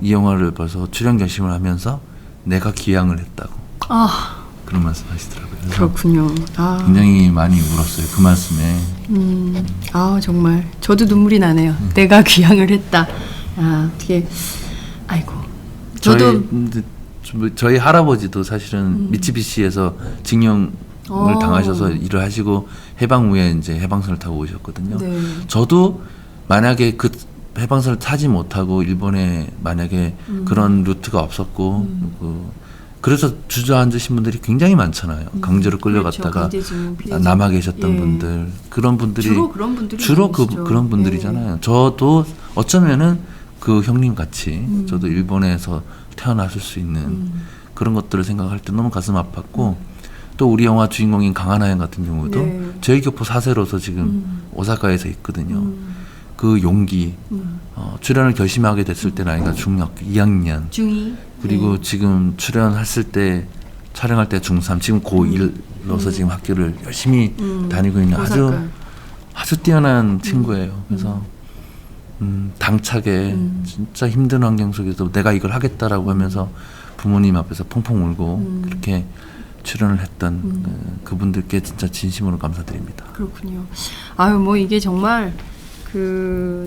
이 영화를 벌써 출연 결심을 하면서 내가 기양을 했다고. 그런 말씀 하시더라고요. 그래서 그렇군요. 굉장히 많이 울었어요. 그 말씀에. 정말 저도 눈물이 나네요. 내가 귀향을 했다. 어떻게 아이고. 저도 저희 할아버지도 사실은 미쓰비시에서 징용을 당하셔서 일을 하시고 해방 후에 이제 해방선을 타고 오셨거든요. 네. 저도 만약에 그 해방선을 타지 못하고 일본에 만약에 그런 루트가 없었고 그래서 주저앉으신 분들이 굉장히 많잖아요. 강제로 끌려갔다가 남아 계셨던 분들 그런 분들이 주로 그런 분들이 그런 분들이잖아요. 저도 어쩌면은 그 형님 같이 저도 일본에서 태어났을 수 있는 그런 것들을 생각할 때 너무 가슴 아팠고 또 우리 영화 주인공인 강하나양 같은 경우도 네. 제일교포 4세로서 지금 오사카에서 있거든요. 그 용기 출연을 결심하게 됐을 때 나이가 중học 2학년 중2 그리고 지금 출연했을 때 촬영할 때 중3 지금 고1로서 지금 학교를 열심히 다니고 있는 아주 뛰어난 친구예요. 그래서 당차게 진짜 힘든 환경 속에서 내가 이걸 하겠다라고 하면서 부모님 앞에서 펑펑 울고 그렇게 출연을 했던 그분들께 진짜 진심으로 감사드립니다. 그렇군요. 뭐 이게 정말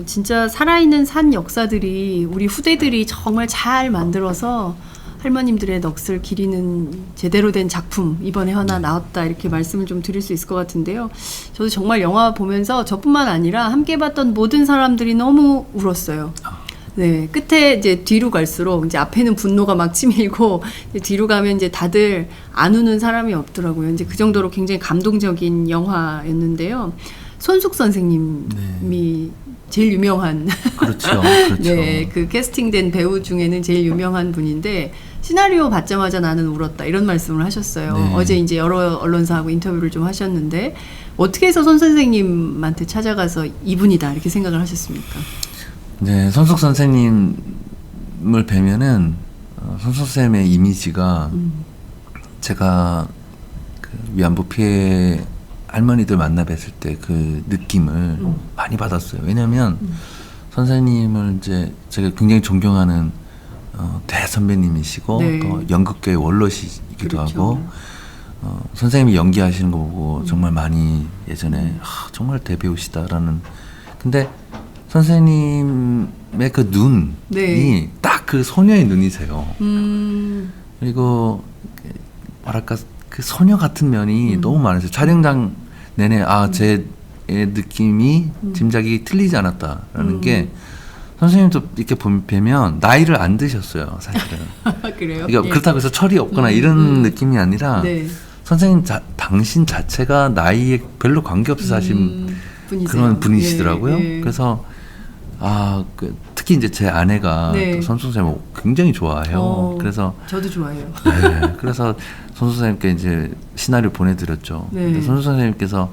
진짜 살아있는 산 역사들이 우리 후대들이 정말 잘 만들어서 할머님들의 넋을 기리는 제대로 된 작품 이번에 하나 나왔다 이렇게 말씀을 좀 드릴 수 있을 것 같은데요. 저도 정말 영화 보면서 저뿐만 아니라 함께 봤던 모든 사람들이 너무 울었어요. 네, 끝에 이제 뒤로 갈수록 이제 앞에는 분노가 막 치밀고 이제 뒤로 가면 이제 다들 안 우는 사람이 없더라고요. 이제 그 정도로 굉장히 감동적인 영화였는데요. 손숙 선생님이 제일 유명한 그렇죠. 네, 그 캐스팅된 배우 중에는 제일 유명한 분인데 시나리오 받자마자 나는 울었다 이런 말씀을 하셨어요. 네. 어제 이제 여러 언론사하고 인터뷰를 좀 하셨는데 어떻게 해서 손 선생님한테 찾아가서 이분이다 이렇게 생각을 하셨습니까? 네, 손숙 선생님을 뵈면은 손숙 쌤의 이미지가 제가 그 위안부 피해 할머니들 만나 뵀을 때 그 느낌을 많이 받았어요. 왜냐하면 선생님을 이제 제가 굉장히 존경하는 대선배님이시고 네. 또 연극계의 원로시기도 그렇죠. 하고 선생님이 연기하시는 거 보고 정말 많이 예전에 정말 대배우시다라는 근데 선생님의 그 눈이 네. 딱 그 소녀의 눈이세요. 그리고 뭐랄까 그 소녀 같은 면이 너무 많으세요. 촬영장 내내 제 느낌이 짐작이 틀리지 않았다라는 게 선생님도 이렇게 뵈면 나이를 안 드셨어요, 사실은. 그래요? 그러니까 그렇다고 해서 철이 없거나 이런 느낌이 아니라 네. 선생님 당신 자체가 나이에 별로 관계없이 하신 분이세요. 그런 분이시더라고요. 예, 예. 그래서 특히 이제 제 아내가 네. 손 선생님을 굉장히 좋아해요. 그래서 저도 좋아해요. 네, 그래서 손 선생님께 이제 시나리오 보내드렸죠. 네. 근데 손 선생님께서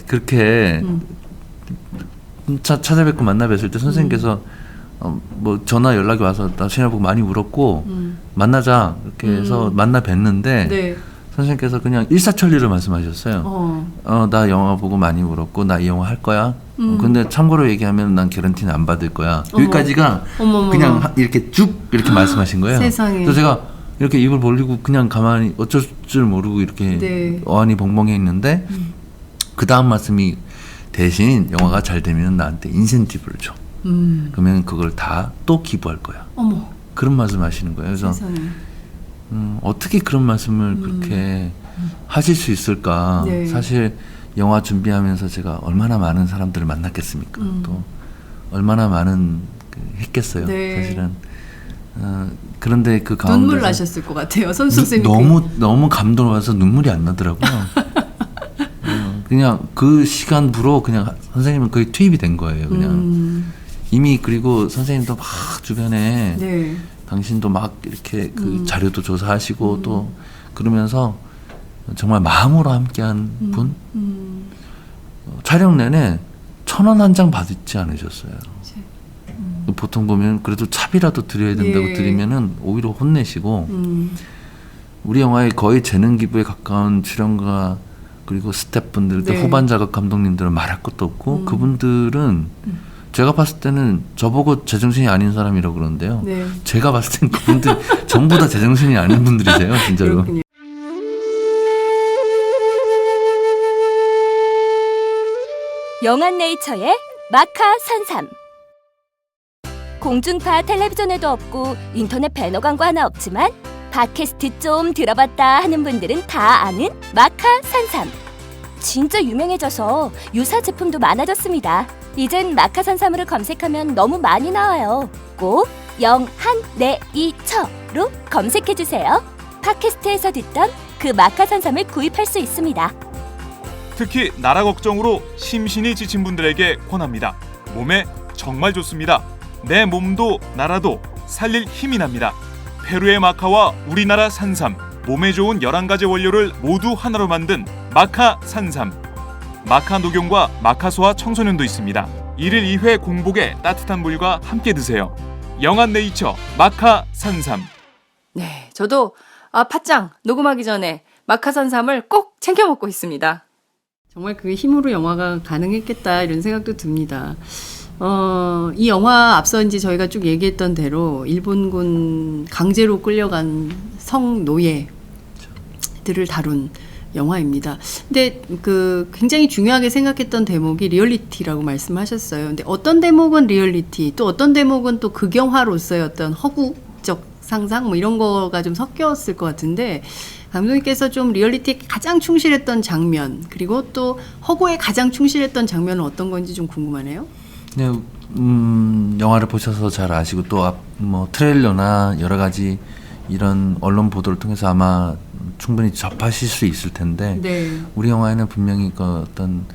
그렇게 찾아뵙고 만나 뵀을 때 선생님께서 뭐 전화 연락이 와서 나 시나리오 보고 많이 울었고 만나자 이렇게 해서 만나 뵀는데 네. 선생님께서 그냥 일사천리를 말씀하셨어요. 나 영화 보고 많이 울었고 나 이 영화 할 거야. 근데 참고로 얘기하면 난 개런티는 안 받을 거야. 여기까지가 그냥 이렇게 쭉 이렇게 말씀하신 거예요. 세상에. 그래서 제가 이렇게 입을 벌리고 그냥 가만히 어쩔 줄 모르고 이렇게 네. 어안이 벙벙해 있는데 그 다음 말씀이 대신 영화가 잘 되면 나한테 인센티브를 줘. 그러면 그걸 다 또 기부할 거야. 어머. 그런 말씀 하시는 거예요. 그래서 세상에. 어떻게 그런 말씀을 그렇게 하실 수 있을까. 네. 사실 영화 준비하면서 제가 얼마나 많은 사람들을 만났겠습니까. 또 얼마나 많은 했겠어요. 네. 사실은. 그런데 그 가운데 눈물 나셨을 것 같아요. 선수 선생님. 너무 감동해서 눈물이 안 나더라고요. 그냥 그 시간부로 그냥 선생님은 거의 투입이 된 거예요. 그냥 이미 그리고 선생님도 막 주변에 네. 당신도 막 이렇게 그 자료도 조사하시고 또 그러면서 정말 마음으로 함께한 분 촬영 내내 1,000원 한 장 받지 않으셨어요. 보통 보면 그래도 차비라도 드려야 된다고 예. 드리면은 오히려 혼내시고 우리 영화의 거의 재능 기부에 가까운 출연가 그리고 스태프분들, 또 네. 후반 작업 감독님들은 말할 것도 없고 그분들은 제가 봤을 때는 저보고 제정신이 아닌 사람이라고 그러는데요. 네. 제가 봤을 땐 그분들 전부 다 제정신이 아닌 분들이세요, 진짜로. 그렇군요. 영한네이처의 마카 산삼. 공중파 텔레비전에도 없고 인터넷 배너 광고 하나 없지만 팟캐스트 좀 들어봤다 하는 분들은 다 아는 마카 산삼. 진짜 유명해져서 유사 제품도 많아졌습니다. 이젠 마카 산삼으로 검색하면 너무 많이 나와요. 꼭 영한네이처로 검색해주세요. 팟캐스트에서 듣던 그 마카 산삼을 구입할 수 있습니다. 특히 나라 걱정으로 심신이 지친 분들에게 권합니다. 몸에 정말 좋습니다. 내 몸도 나라도 살릴 힘이 납니다. 페루의 마카와 우리나라 산삼, 몸에 좋은 11가지 원료를 모두 하나로 만든 마카 산삼. 마카 녹용과 마카 소아 청소년도 있습니다. 1일 2회 공복에 따뜻한 물과 함께 드세요. 영한네이처 마카 산삼. 네, 저도 팟짱 녹음하기 전에 마카산삼을 꼭 챙겨 먹고 있습니다. 정말 그 힘으로 영화가 가능했겠다 이런 생각도 듭니다. 이 영화 앞서 이제 저희가 쭉 얘기했던 대로 일본군 강제로 끌려간 성노예들을 다룬 영화입니다. 근데 그 굉장히 중요하게 생각했던 대목이 리얼리티라고 말씀하셨어요. 근데 어떤 대목은 리얼리티, 또 어떤 대목은 또 극영화로서의 어떤 허구적 상상 뭐 이런 거가 좀 섞였을 것 같은데 감독님께서 좀 리얼리티에 가장 충실했던 장면 그리고 또 허구에 가장 충실했던 장면은 어떤 건지 좀 궁금하네요. 네, 영화를 보셔서 잘 아시고 또 뭐 트레일러나 여러 가지 이런 언론 보도를 통해서 아마 충분히 접하실 수 있을 텐데 네. 우리 영화에는 분명히 그 어떤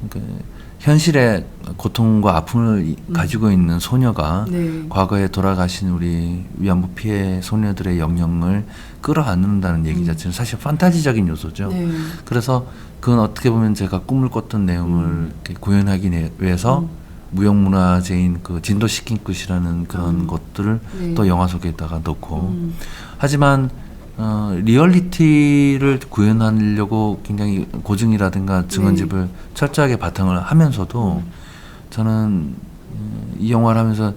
그 현실의 고통과 아픔을 가지고 있는 소녀가 네. 과거에 돌아가신 우리 위안부 피해 소녀들의 영역을 끌어안는다는 얘기 자체는 사실 판타지적인 요소죠. 네. 그래서 그건 어떻게 보면 제가 꿈을 꿨던 내용을 이렇게 구현하기 위해서 무형문화재인 그 진도시킨 끝이라는 그런 것들을 네. 또 영화 속에다가 넣고 하지만 리얼리티를 구현하려고 굉장히 고증이라든가 증언집을 철저하게 바탕을 하면서도 저는 이 영화를 하면서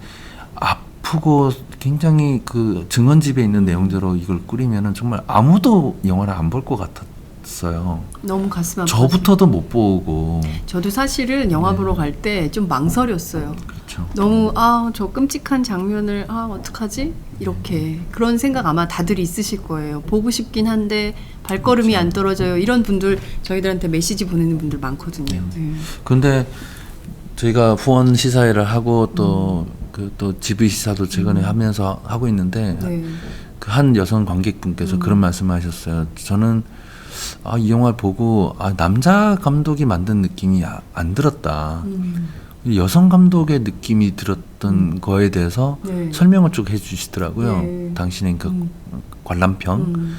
아프고 굉장히 그 증언집에 있는 내용대로 이걸 꾸리면은 정말 아무도 영화를 안 볼 것 같았어요. 너무 가슴 아팠어요. 저부터도 못 보고. 저도 사실은 영화 보러 갈 때 좀 망설였어요. 그렇죠. 너무 저 끔찍한 장면을 어떡하지? 이렇게 그런 생각 아마 다들 있으실 거예요. 보고 싶긴 한데 발걸음이 그렇죠. 안 떨어져요. 이런 분들 저희들한테 메시지 보내는 분들 많거든요. 네. 근데 저희가 후원 시사회를 하고 또 또 GV 시사도 최근에 하면서 하고 있는데 네. 그 한 여성 관객분께서 그런 말씀하셨어요. 저는 이 영화를 보고 남자 감독이 만든 느낌이 안 들었다. 여성 감독의 느낌이 들었던 거에 대해서 네. 설명을 쭉 해주시더라고요. 네. 당신의 그 관람평.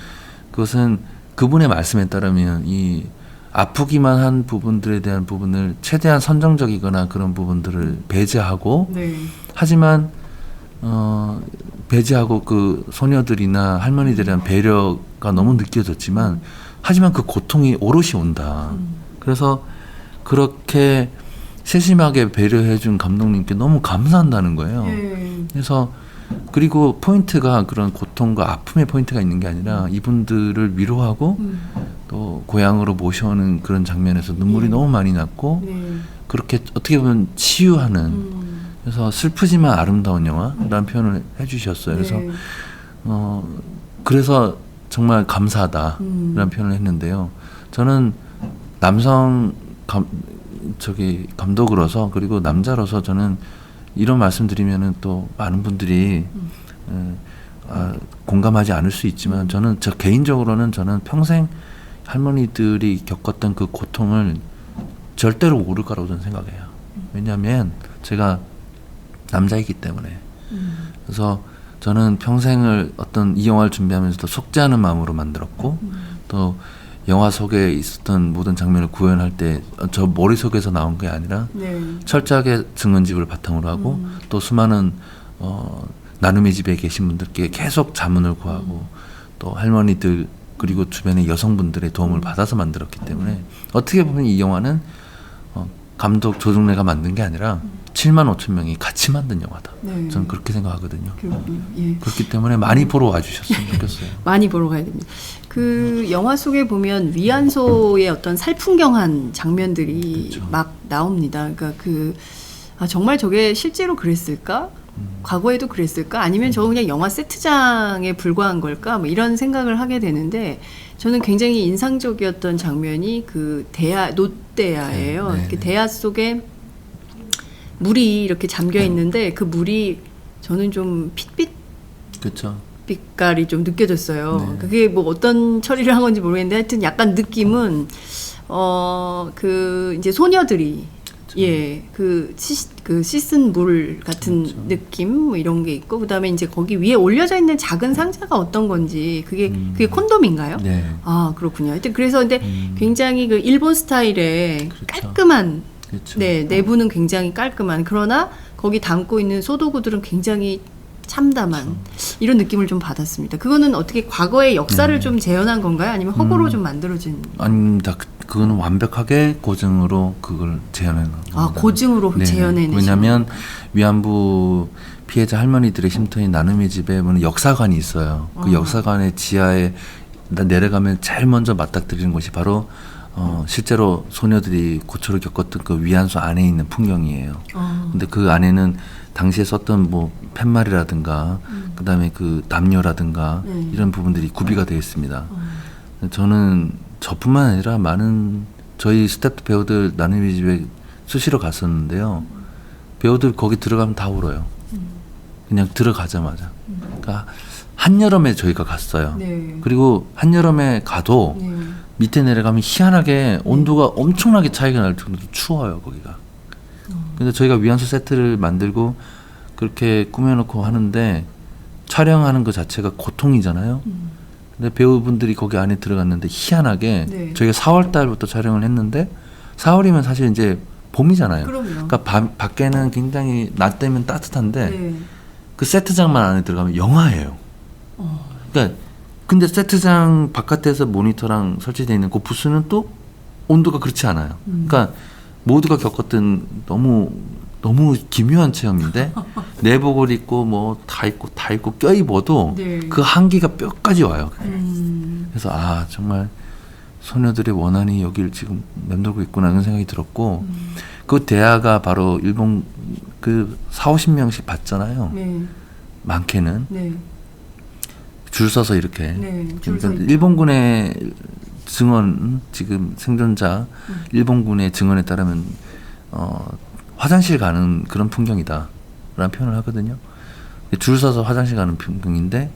그것은 그분의 말씀에 따르면 이 아프기만 한 부분들에 대한 부분을 최대한 선정적이거나 그런 부분들을 배제하고 네. 하지만 배제하고 그 소녀들이나 할머니들에 대한 배려가 너무 느껴졌지만 하지만 그 고통이 오롯이 온다. 그래서 그렇게 세심하게 배려해 준 감독님께 너무 감사한다는 거예요. 그래서 그리고 포인트가 그런 고통과 아픔의 포인트가 있는 게 아니라 이분들을 위로하고 또 고향으로 모셔오는 그런 장면에서 눈물이 너무 많이 났고 그렇게 어떻게 보면 치유하는 그래서 슬프지만 아름다운 영화라는 표현을 해주셨어요. 그래서 그래서 정말 감사하다라는 표현을 했는데요. 저는 남성 감독으로서 그리고 남자로서 저는 이런 말씀드리면은 또 많은 분들이 공감하지 않을 수 있지만 저는 저 개인적으로는 저는 평생 할머니들이 겪었던 그 고통을 절대로 모를 거라고 저는 생각해요. 왜냐하면 제가 남자이기 때문에. 그래서 저는 평생을 어떤 이 영화를 준비하면서도 속죄하는 마음으로 만들었고 또 영화 속에 있었던 모든 장면을 구현할 때 저 머릿속에서 나온 게 아니라 철저하게 증언집을 바탕으로 하고 또 수많은 나눔의 집에 계신 분들께 계속 자문을 구하고 또 할머니들 그리고 주변의 여성분들의 도움을 받아서 만들었기 때문에 어떻게 보면 이 영화는 감독 조정래가 만든 게 아니라 7만 5천 명이 같이 만든 영화다. 저는 그렇게 생각하거든요. 그렇기 때문에 많이 보러 와주셨으면 좋겠어요. 많이 보러 가야 됩니다. 그 영화 속에 보면 위안소의 어떤 살풍경한 장면들이 그렇죠. 막 나옵니다. 그러니까 정말 저게 실제로 그랬을까? 과거에도 그랬을까? 아니면 저 그냥 영화 세트장에 불과한 걸까? 뭐 이런 생각을 하게 되는데 저는 굉장히 인상적이었던 장면이 그 노대야예요. 이렇게 대야 속에 물이 이렇게 잠겨 있는데 그 물이 저는 좀 핏빛 그렇죠. 빛깔이 좀 느껴졌어요. 네. 그게 뭐 어떤 처리를 한 건지 모르겠는데 하여튼 약간 느낌은 이제 소녀들이 그 씻은 물 같은 그렇죠. 느낌 뭐 이런 게 있고 그다음에 이제 거기 위에 올려져 있는 작은 상자가 어떤 건지 그게 콘돔인가요? 네. 아 그렇군요. 하여튼 그래서 근데 굉장히 그 일본 스타일의 그렇죠. 깔끔한 그렇죠. 내부는 굉장히 깔끔한 그러나 거기 담고 있는 소도구들은 굉장히 참담한 이런 느낌을 좀 받았습니다. 그거는 어떻게 과거의 역사를 좀 재현한 건가요? 아니면 허구로 좀 만들어진? 아닙니다. 그거는 완벽하게 고증으로 그걸 재현해 놓은 겁니다. 고증으로 재현해내신 왜냐하면 위안부 피해자 할머니들의 쉼터인 나눔의 집에 보면 역사관이 있어요. 그 역사관의 지하에 내려가면 제일 먼저 맞닥뜨리는 곳이 바로 실제로 소녀들이 고초를 겪었던 그 위안소 안에 있는 풍경이에요. 근데 그 안에는 당시에 썼던 뭐 팻말이라든가 그다음에 그 담요라든가 이런 부분들이 구비가 되어 있습니다. 저는 저뿐만 아니라 많은 저희 스태프 배우들 나눔의 집에 수시로 갔었는데요. 배우들 거기 들어가면 다 울어요. 그냥 들어가자마자. 그러니까 한여름에 저희가 갔어요. 그리고 한여름에 가도 밑에 내려가면 희한하게 온도가 엄청나게 차이가 날 정도로 추워요, 거기가. 근데 저희가 위안소 세트를 만들고 그렇게 꾸며놓고 하는데 촬영하는 것 자체가 고통이잖아요. 근데 배우분들이 거기 안에 들어갔는데 희한하게 저희가 4월 달부터 촬영을 했는데 4월이면 사실 이제 봄이잖아요. 그러니까 밖에는 굉장히 낮 되면 따뜻한데 그 세트장만 안에 들어가면 영하예요. 그러니까 근데 세트장 바깥에서 모니터랑 설치되어 있는 그 부스는 또 온도가 그렇지 않아요. 그러니까 모두가 겪었던 너무 기묘한 체험인데 내복을 입고 뭐 다 입고 껴입어도 그 한기가 뼈까지 와요. 그래서 정말 소녀들의 원한이 여기를 지금 맴돌고 있구나 이런 생각이 들었고 그 대야가 바로 일본 그 40-50명씩 받잖아요. 많게는 줄 서서 이렇게 그러니까 일본군의 증언 지금 생존자 일본군의 증언에 따르면 화장실 가는 그런 풍경이다라는 표현을 하거든요. 줄 서서 화장실 가는 풍경인데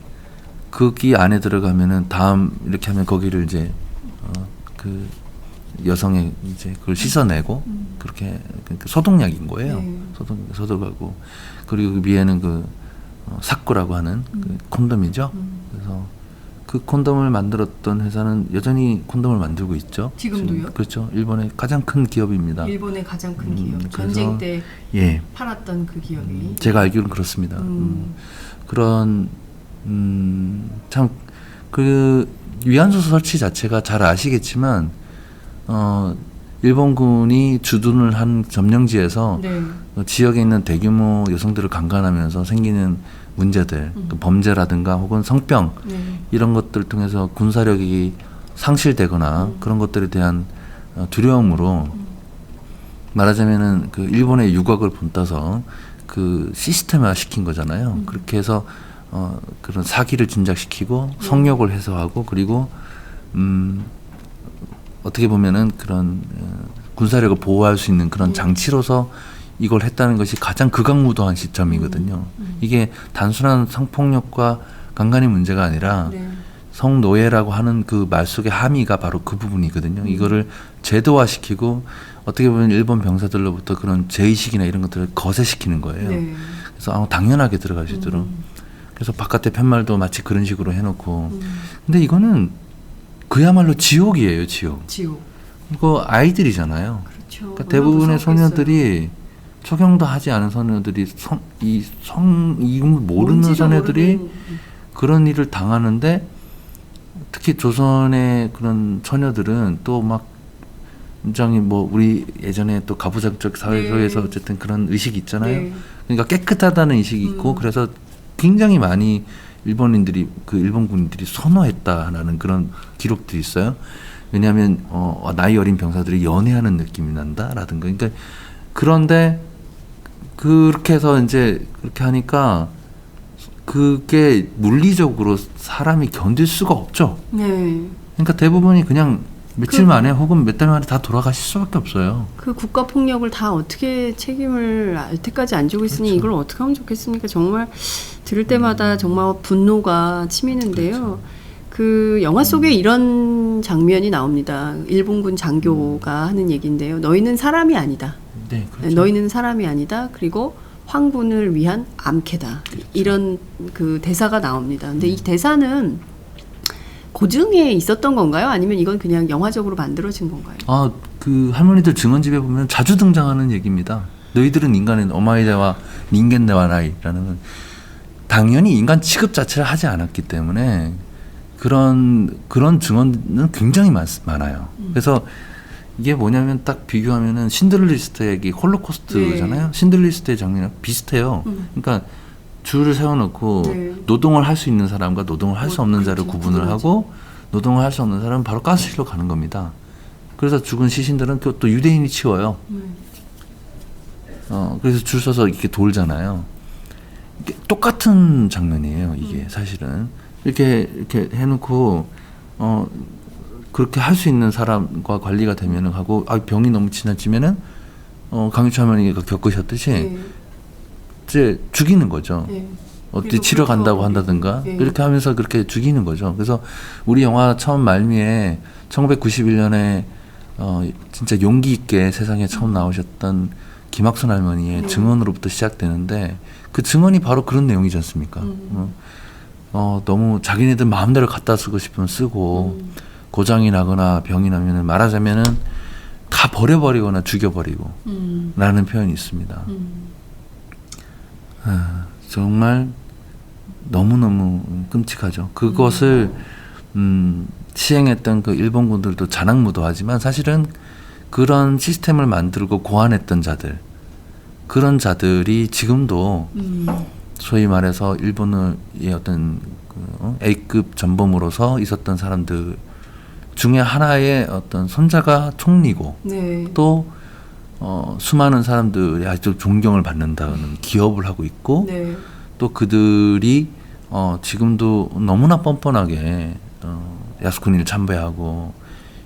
거기 안에 들어가면은 다음 이렇게 하면 거기를 이제 그 여성의 이제 그걸 씻어내고 그렇게 소독약인 거예요. 소독하고 그리고 그 위에는 그 사쿠라고 하는 그 콘돔이죠. 그래서 그 콘돔을 만들었던 회사는 여전히 콘돔을 만들고 있죠. 지금도요? 그렇죠. 일본의 가장 큰 기업입니다. 일본의 가장 큰 기업. 전쟁 때 팔았던 그 기업이. 제가 알기로는 그렇습니다. 그런 참 그 위안소 설치 자체가 잘 아시겠지만 일본군이 주둔을 한 점령지에서 네. 지역에 있는 대규모 여성들을 강간하면서 생기는 문제들, 그 범죄라든가 혹은 성병 네. 이런 것들을 통해서 군사력이 상실되거나 그런 것들에 대한 두려움으로 말하자면은 그 일본의 유곽을 본따서 그 시스템화 시킨 거잖아요. 그렇게 해서 그런 사기를 진작시키고 성욕을 해소하고 그리고 어떻게 보면은 그런 군사력을 보호할 수 있는 그런 장치로서 이걸 했다는 것이 가장 극악무도한 시점이거든요. 이게 단순한 성폭력과 강간의 문제가 아니라 네. 성노예라고 하는 그 말 속의 함의가 바로 그 부분이거든요. 이거를 제도화시키고 어떻게 보면 일본 병사들로부터 그런 죄의식이나 이런 것들을 거세시키는 거예요. 네. 그래서 당연하게 들어갈 수 있도록. 그래서 바깥에 팻말도 마치 그런 식으로 해놓고. 근데 이거는 그야말로 지옥이에요, 지옥. 지옥. 이거 아이들이잖아요. 그렇죠. 그러니까 대부분의 소녀들이 초경도 하지 않은 소녀들이 이걸 모르는 소녀들이 그런 일을 당하는데 특히 조선의 그런 처녀들은 또 막 굉장히 뭐 우리 예전에 또 가부장적 사회에서 네. 어쨌든 그런 의식이 있잖아요. 네. 그러니까 깨끗하다는 의식이 있고 그래서 굉장히 많이 일본인들이 그 일본 군인들이 선호했다라는 그런 기록들이 있어요. 왜냐하면 나이 어린 병사들이 연애하는 느낌이 난다라든가. 그러니까 그런데 그렇게 해서 이제 그렇게 하니까 그게 물리적으로 사람이 견딜 수가 없죠. 네. 그러니까 대부분이 그냥 며칠 만에 혹은 몇 달 만에 다 돌아가실 수밖에 없어요. 그 국가 폭력을 다 어떻게 책임을 알 때까지 안 지고 있으니 그렇죠. 이걸 어떻게 하면 좋겠습니까? 정말 들을 때마다 정말 분노가 치미는데요. 그렇죠. 그 영화 속에 이런 장면이 나옵니다. 일본군 장교가 하는 얘기인데요. 너희는 사람이 아니다. 네, 그렇죠. 너희는 사람이 아니다. 그리고 황군을 위한 암캐다. 그렇죠. 이런 그 대사가 나옵니다. 근데 이 대사는 고증에 있었던 건가요? 아니면 이건 그냥 영화적으로 만들어진 건가요? 그 할머니들 증언집에 보면 자주 등장하는 얘기입니다. 너희들은 인간의 오마이데와 닌겐데와 나이라는 당연히 인간 취급 자체를 하지 않았기 때문에 그런 증언은 굉장히 많아요. 그래서 이게 뭐냐면 딱 비교하면은 신들리스트의 얘기 홀로코스트잖아요. 네. 신들리스트의 장면이랑 비슷해요. 그러니까 줄을 세워놓고 네. 노동을 할 수 있는 사람과 노동을 할 수 없는 자를 그렇죠. 구분을 하고 노동을 할 수 없는 사람은 바로 가스실로 가는 겁니다. 그래서 죽은 시신들은 또 유대인이 치워요. 그래서 줄 서서 이렇게 돌잖아요. 이게 똑같은 장면이에요. 이게 사실은 이렇게 해놓고 그렇게 할 수 있는 사람과 관리가 되면은 하고 병이 너무 지나치면은 강유철 할머니가 겪으셨듯이 네. 이제 죽이는 거죠. 네. 어디 그리고 치러 간다고 그렇게 한다든가 네. 이렇게 하면서 그렇게 죽이는 거죠. 그래서 우리 영화 처음 말미에 1991년에 진짜 용기 있게 세상에 처음 나오셨던 김학순 할머니의 증언으로부터 시작되는데 그 증언이 바로 그런 내용이지 않습니까? 너무 자기네들 마음대로 갖다 쓰고 싶으면 쓰고 고장이 나거나 병이 나면은 말하자면은 다 버려버리거나 죽여버리고 라는 표현이 있습니다. 정말 너무너무 끔찍하죠. 그것을 시행했던 그 일본군들도 자랑무도하지만 사실은 그런 시스템을 만들고 고안했던 자들 그런 자들이 지금도 소위 말해서 일본의 어떤 A급 전범으로서 있었던 사람들 중에 하나의 어떤 손자가 총리고 네. 또 수많은 사람들이 아직도 존경을 받는다는 기업을 하고 있고 네. 또 그들이 지금도 너무나 뻔뻔하게 야스쿠니를 참배하고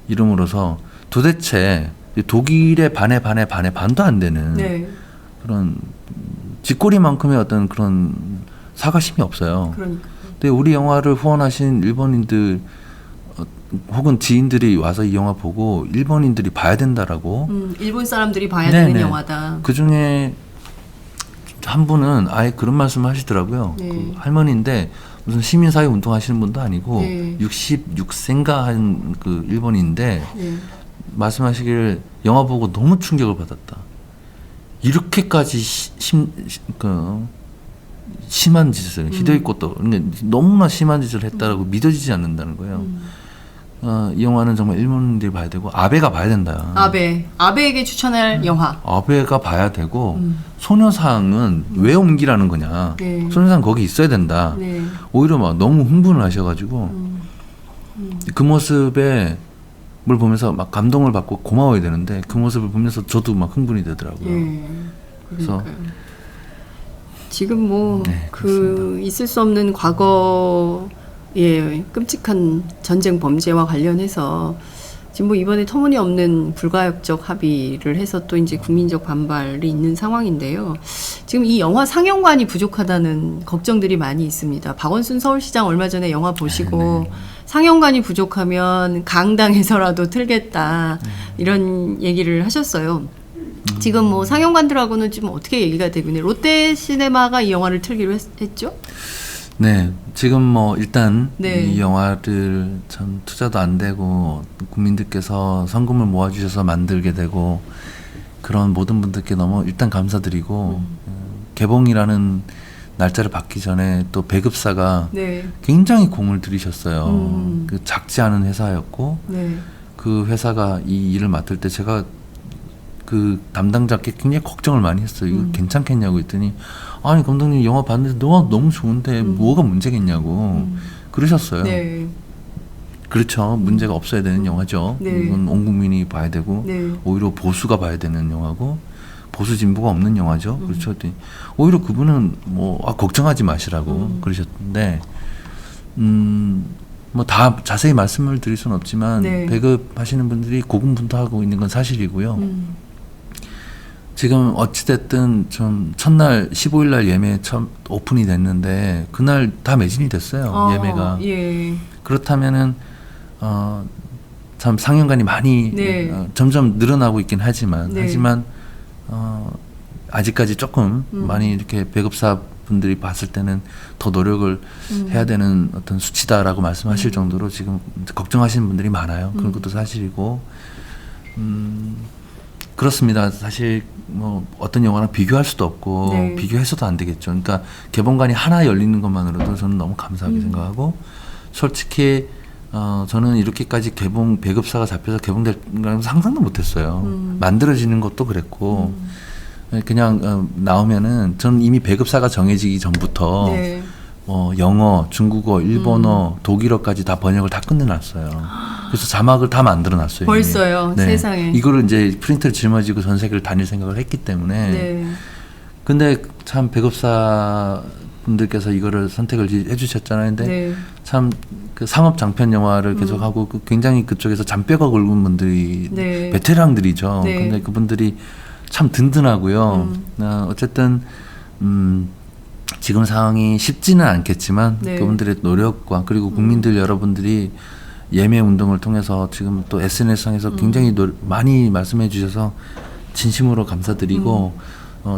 이름으로서 도대체 독일의 반도 안 되는 네. 그런 쥐꼬리만큼의 어떤 그런 사과심이 없어요. 그러니까. 근데 우리 영화를 후원하신 일본인들 혹은 지인들이 와서 이 영화 보고 일본인들이 봐야 된다라고 일본 사람들이 봐야 네네. 되는 영화다. 그 중에 한 분은 아예 그런 말씀을 하시더라고요. 네. 그 할머니인데 무슨 시민사회 운동하시는 분도 아니고 네. 66세인가 한 그 일본인인데 네. 말씀하시기를 영화 보고 너무 심한 짓을 히데요코도 너무나 심한 짓을 했다라고 믿어지지 않는다는 거예요. 이 영화는 정말 일본인들이 봐야 되고 아베가 봐야 된다. 아베에게 추천할 영화. 아베가 봐야 되고 소녀상은 왜 옮기라는 거냐. 네. 소녀상 거기 있어야 된다. 네. 오히려 막 너무 흥분을 하셔가지고 그 모습에 뭘 보면서 막 감동을 받고 고마워야 되는데 그 모습을 보면서 저도 막 흥분이 되더라고요. 예. 그래서 지금 뭐 네, 그 있을 수 없는 과거의 끔찍한 전쟁 범죄와 관련해서 지금 뭐 이번에 터무니없는 불가역적 합의를 해서 또 이제 국민적 반발이 있는 상황인데요. 지금 이 영화 상영관이 부족하다는 걱정들이 많이 있습니다. 박원순 서울시장 얼마 전에 영화 보시고 상영관이 부족하면 강당에서라도 틀겠다 이런 얘기를 하셨어요. 지금 뭐 상영관들하고는 좀 어떻게 얘기가 되고 있나요? 롯데시네마가 이 영화를 틀기로 했죠? 네, 지금 뭐 일단 네. 이 영화를 참 투자도 안 되고 국민들께서 성금을 모아주셔서 만들게 되고 그런 모든 분들께 너무 일단 감사드리고 개봉이라는 날짜를 받기 전에 또 배급사가 네. 굉장히 공을 들이셨어요. 그 작지 않은 회사였고 네. 그 회사가 이 일을 맡을 때 제가 그 담당자께 굉장히 걱정을 많이 했어요. 이거 괜찮겠냐고 했더니 아니 감독님 영화 봤는데 너무 좋은데 뭐가 문제겠냐고 그러셨어요. 네. 그렇죠. 문제가 없어야 되는 영화죠. 네. 이건 온 국민이 봐야 되고 네. 오히려 보수가 봐야 되는 영화고 보수 진보가 없는 영화죠. 그렇죠. 오히려 그분은 뭐 걱정하지 마시라고 그러셨는데 뭐 다 자세히 말씀을 드릴 수는 없지만 네. 배급하시는 분들이 고군분투하고 있는 건 사실이고요. 지금 어찌됐든 좀 첫날 15일 날 예매 처음 오픈이 됐는데 그날 다 매진이 됐어요. 예매가. 예. 그렇다면은 참 상영관이 많이 네. 점점 늘어나고 있긴 하지만 네. 아직까지 조금 많이 이렇게 배급사 분들이 봤을 때는 더 노력을 해야 되는 어떤 수치다라고 말씀하실 정도로 지금 걱정하시는 분들이 많아요. 그런 것도 사실이고 그렇습니다. 사실 뭐 어떤 영화랑 비교할 수도 없고 네. 비교해서도 안 되겠죠. 그러니까 개봉관이 하나 열리는 것만으로도 저는 너무 감사하게 생각하고 솔직히 저는 이렇게까지 배급사가 잡혀서 개봉될 거라는 상상도 못했어요. 만들어지는 것도 그랬고 그냥 나오면은 저는 이미 배급사가 정해지기 전부터 네. 영어, 중국어, 일본어, 독일어까지 다 번역을 다 끝내놨어요. 그래서 자막을 다 만들어놨어요. 벌써요. 네. 세상에. 이거를 이제 프린트를 짊어지고 전 세계를 다닐 생각을 했기 때문에. 네. 근데 참 배급사 분들께서 이거를 선택을 해주셨잖아요. 근데 네. 참 그 상업 장편 영화를 계속하고 굉장히 그쪽에서 잔뼈가 굵은 분들이 네. 베테랑들이죠. 네. 근데 그분들이 참 든든하고요. 어쨌든 지금 상황이 쉽지는 않겠지만 네. 그분들의 노력과 그리고 국민들 여러분들이 예매 운동을 통해서 지금 또 SNS상에서 굉장히 많이 말씀해 주셔서 진심으로 감사드리고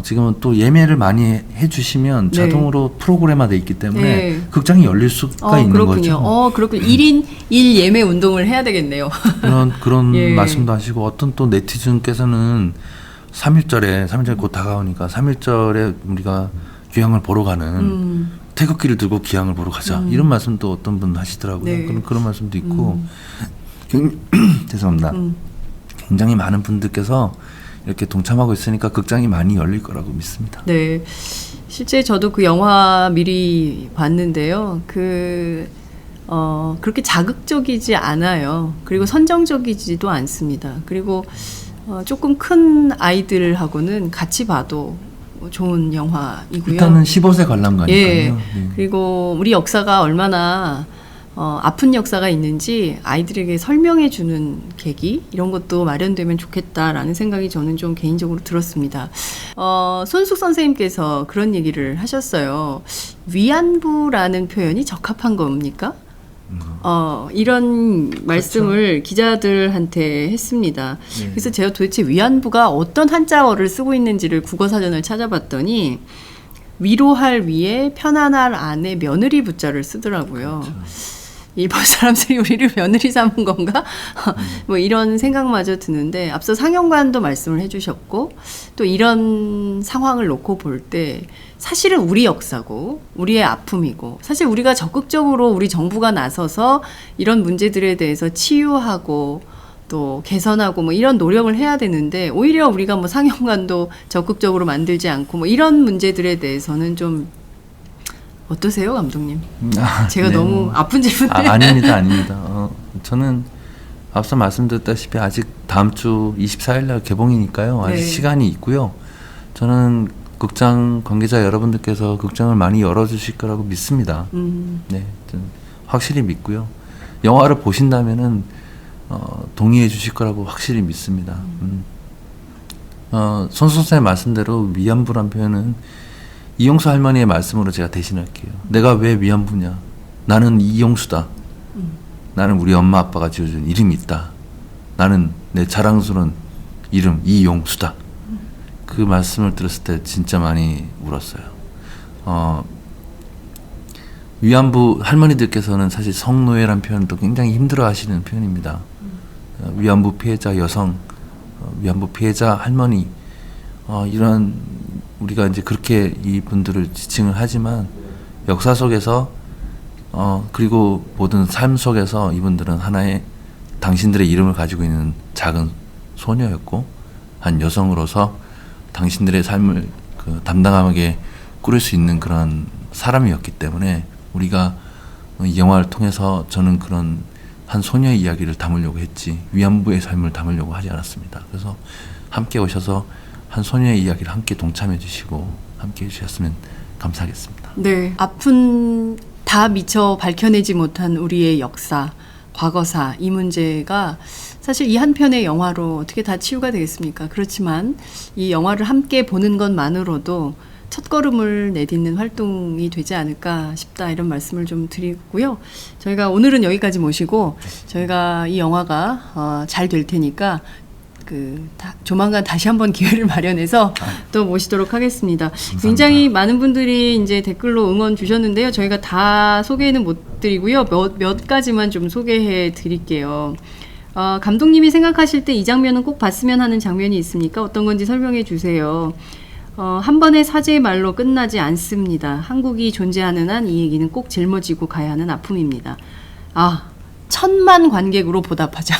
지금은 또 예매를 많이 해주시면 네. 자동으로 프로그램화돼 있기 때문에 네. 극장이 열릴 수가 있는 그렇군요. 거죠. 그렇군요. 1인 1 예매 운동을 해야 되겠네요. 그런 예. 말씀도 하시고 어떤 또 네티즌께서는 3.1절에 곧 다가오니까 3.1절에 우리가 귀향을 보러 가는 태극기를 들고 귀향을 보러 가자 이런 말씀도 어떤 분 하시더라고요. 네. 그런 말씀도 있고 죄송합니다. 굉장히 많은 분들께서 이렇게 동참하고 있으니까 극장이 많이 열릴 거라고 믿습니다. 네. 실제 저도 그 영화 미리 봤는데요. 그렇게 자극적이지 않아요. 그리고 선정적이지도 않습니다. 그리고 조금 큰 아이들하고는 같이 봐도 좋은 영화이고요. 일단은 15세 관람가니까요. 예. 네. 그리고 우리 역사가 얼마나 아픈 역사가 있는지 아이들에게 설명해 주는 계기 이런 것도 마련되면 좋겠다라는 생각이 저는 좀 개인적으로 들었습니다. 손숙 선생님께서 그런 얘기를 하셨어요. 위안부라는 표현이 적합한 겁니까? 이런 말씀을 기자들한테 했습니다. 네. 그래서 제가 도대체 위안부가 어떤 한자어를 쓰고 있는지를 국어사전을 찾아봤더니 위로할 위에 편안할 안에 며느리 부자를 쓰더라고요. 일본 사람들이 우리를 며느리 삼은 건가? 뭐 이런 생각마저 드는데 앞서 상영관도 말씀을 해주셨고 또 이런 상황을 놓고 볼 때 사실은 우리 역사고 우리의 아픔이고 사실 우리가 적극적으로 우리 정부가 나서서 이런 문제들에 대해서 치유하고 또 개선하고 뭐 이런 노력을 해야 되는데 오히려 우리가 뭐 상영관도 적극적으로 만들지 않고 뭐 이런 문제들에 대해서는 좀 어떠세요, 감독님? 제가 네. 너무 아픈 질문을 아닙니다. 저는 앞서 말씀드렸다시피 아직 다음 주 24일 날 개봉이니까요. 아직 네. 시간이 있고요. 저는 극장 관계자 여러분들께서 극장을 많이 열어주실 거라고 믿습니다. 네, 저는 확실히 믿고요. 영화를 보신다면은 동의해 주실 거라고 확실히 믿습니다. 손 선생님 말씀대로 위안부란 표현은 이용수 할머니의 말씀으로 제가 대신할게요. 내가 왜 위안부냐? 나는 이용수다. 나는 우리 엄마 아빠가 지어준 이름이 있다. 나는 내 자랑스러운 이름 이용수다. 그 말씀을 들었을 때 진짜 많이 울었어요. 위안부 할머니들께서는 사실 성노예란 표현도 굉장히 힘들어하시는 표현입니다. 위안부 피해자 여성, 위안부 피해자 할머니, 이런 우리가 이제 그렇게 이분들을 지칭을 하지만 역사 속에서 그리고 모든 삶 속에서 이분들은 하나의 당신들의 이름을 가지고 있는 작은 소녀였고 한 여성으로서 당신들의 삶을 담당하게 꾸릴 수 있는 그런 사람이었기 때문에 우리가 이 영화를 통해서 저는 그런 한 소녀의 이야기를 담으려고 했지 위안부의 삶을 담으려고 하지 않았습니다. 그래서 함께 오셔서 한 소녀의 이야기를 함께 동참해 주시고 함께 해주셨으면 감사하겠습니다. 네, 아픈 다 미처 밝혀내지 못한 우리의 역사, 과거사 이 문제가 사실 이 한 편의 영화로 어떻게 다 치유가 되겠습니까? 그렇지만 이 영화를 함께 보는 것만으로도 첫걸음을 내딛는 활동이 되지 않을까 싶다 이런 말씀을 좀 드리고요. 저희가 오늘은 여기까지 모시고 저희가 이 영화가 잘 될 테니까 조만간 다시 한번 기회를 마련해서 또 모시도록 하겠습니다. 감사합니다. 굉장히 많은 분들이 이제 댓글로 응원 주셨는데요. 저희가 다 소개는 못 드리고요. 몇 가지만 좀 소개해 드릴게요. 감독님이 생각하실 때 이 장면은 꼭 봤으면 하는 장면이 있습니까? 어떤 건지 설명해 주세요. 한 번의 사죄의 말로 끝나지 않습니다. 한국이 존재하는 한 이 얘기는 꼭 짊어지고 가야 하는 아픔입니다. 1000만 관객으로 보답하자.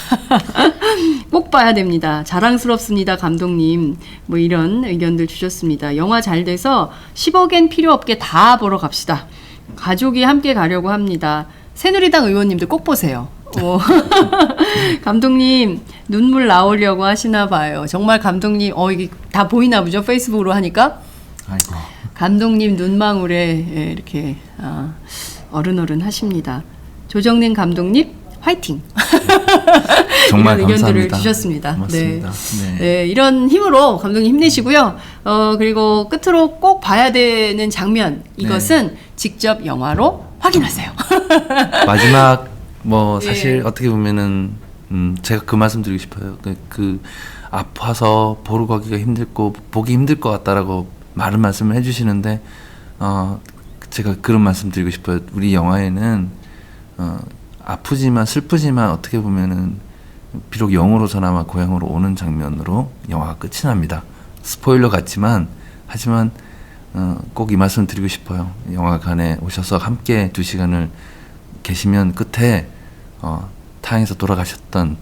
꼭 봐야 됩니다. 자랑스럽습니다, 감독님. 뭐 이런 의견들 주셨습니다. 영화 잘 돼서 10억엔 필요 없게 다 보러 갑시다. 가족이 함께 가려고 합니다. 새누리당 의원님들 꼭 보세요. 감독님 눈물 나오려고 하시나 봐요. 정말 감독님 이게 다 보이나 보죠? 페이스북으로 하니까. 아이고. 감독님 눈망울에 이렇게 어른어른 하십니다. 조정린 감독님 화이팅! 정말 이런 의견들을 감사합니다. 주셨습니다. 고맙습니다. 네. 네, 이런 힘으로 감독님 힘내시고요. 그리고 끝으로 꼭 봐야 되는 장면 이것은 직접 영화로 확인하세요. 마지막 사실 예. 어떻게 보면은 제가 그 말씀 드리고 싶어요. 그 아파서 보러 가기가 힘들고 보기 힘들 것 같다라고 많은 말씀을 해주시는데 제가 그런 말씀 드리고 싶어요. 우리 영화에는 아프지만 슬프지만 어떻게 보면은 비록 영으로서나마 고향으로 오는 장면으로 영화가 끝이 납니다. 스포일러 같지만 하지만 꼭 이 말씀 드리고 싶어요. 영화관에 오셔서 함께 2시간을 계시면 끝에 타향에서 돌아가셨던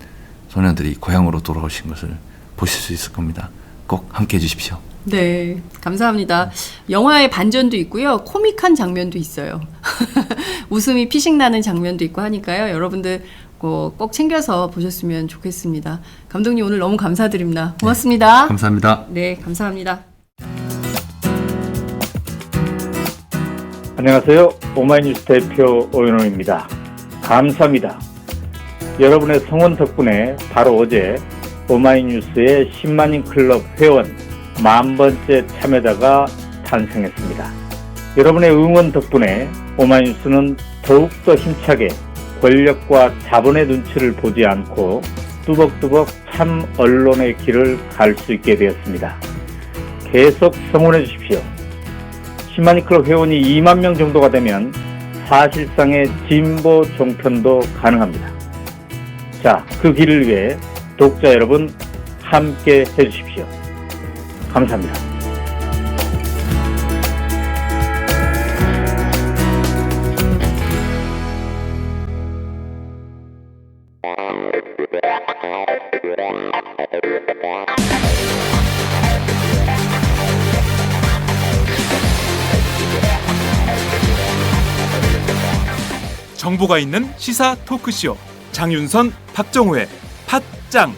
소녀들이 고향으로 돌아오신 것을 보실 수 있을 겁니다. 꼭 함께 해주십시오. 네, 감사합니다. 영화의 반전도 있고요. 코믹한 장면도 있어요. 웃음이 피식 나는 장면도 있고 하니까요. 여러분들 꼭 챙겨서 보셨으면 좋겠습니다. 감독님 오늘 너무 감사드립니다. 고맙습니다. 감사합니다. 네, 감사합니다. 안녕하세요. 오마이뉴스 대표 오연호입니다. 감사합니다. 여러분의 성원 덕분에 바로 어제 오마이뉴스의 10만인 클럽 회원 10,000번째 참여자가 탄생했습니다. 여러분의 응원 덕분에 오마이뉴스는 더욱더 힘차게 권력과 자본의 눈치를 보지 않고 뚜벅뚜벅 참 언론의 길을 갈 수 있게 되었습니다. 계속 성원해 주십시오. 10만인 클럽 회원이 2만 명 정도가 되면 사실상의 진보 종편도 가능합니다. 자, 그 길을 위해 독자 여러분 함께 해주십시오. 감사합니다. 정보가 있는 시사 토크쇼 장윤선, 박정호의 팟짱.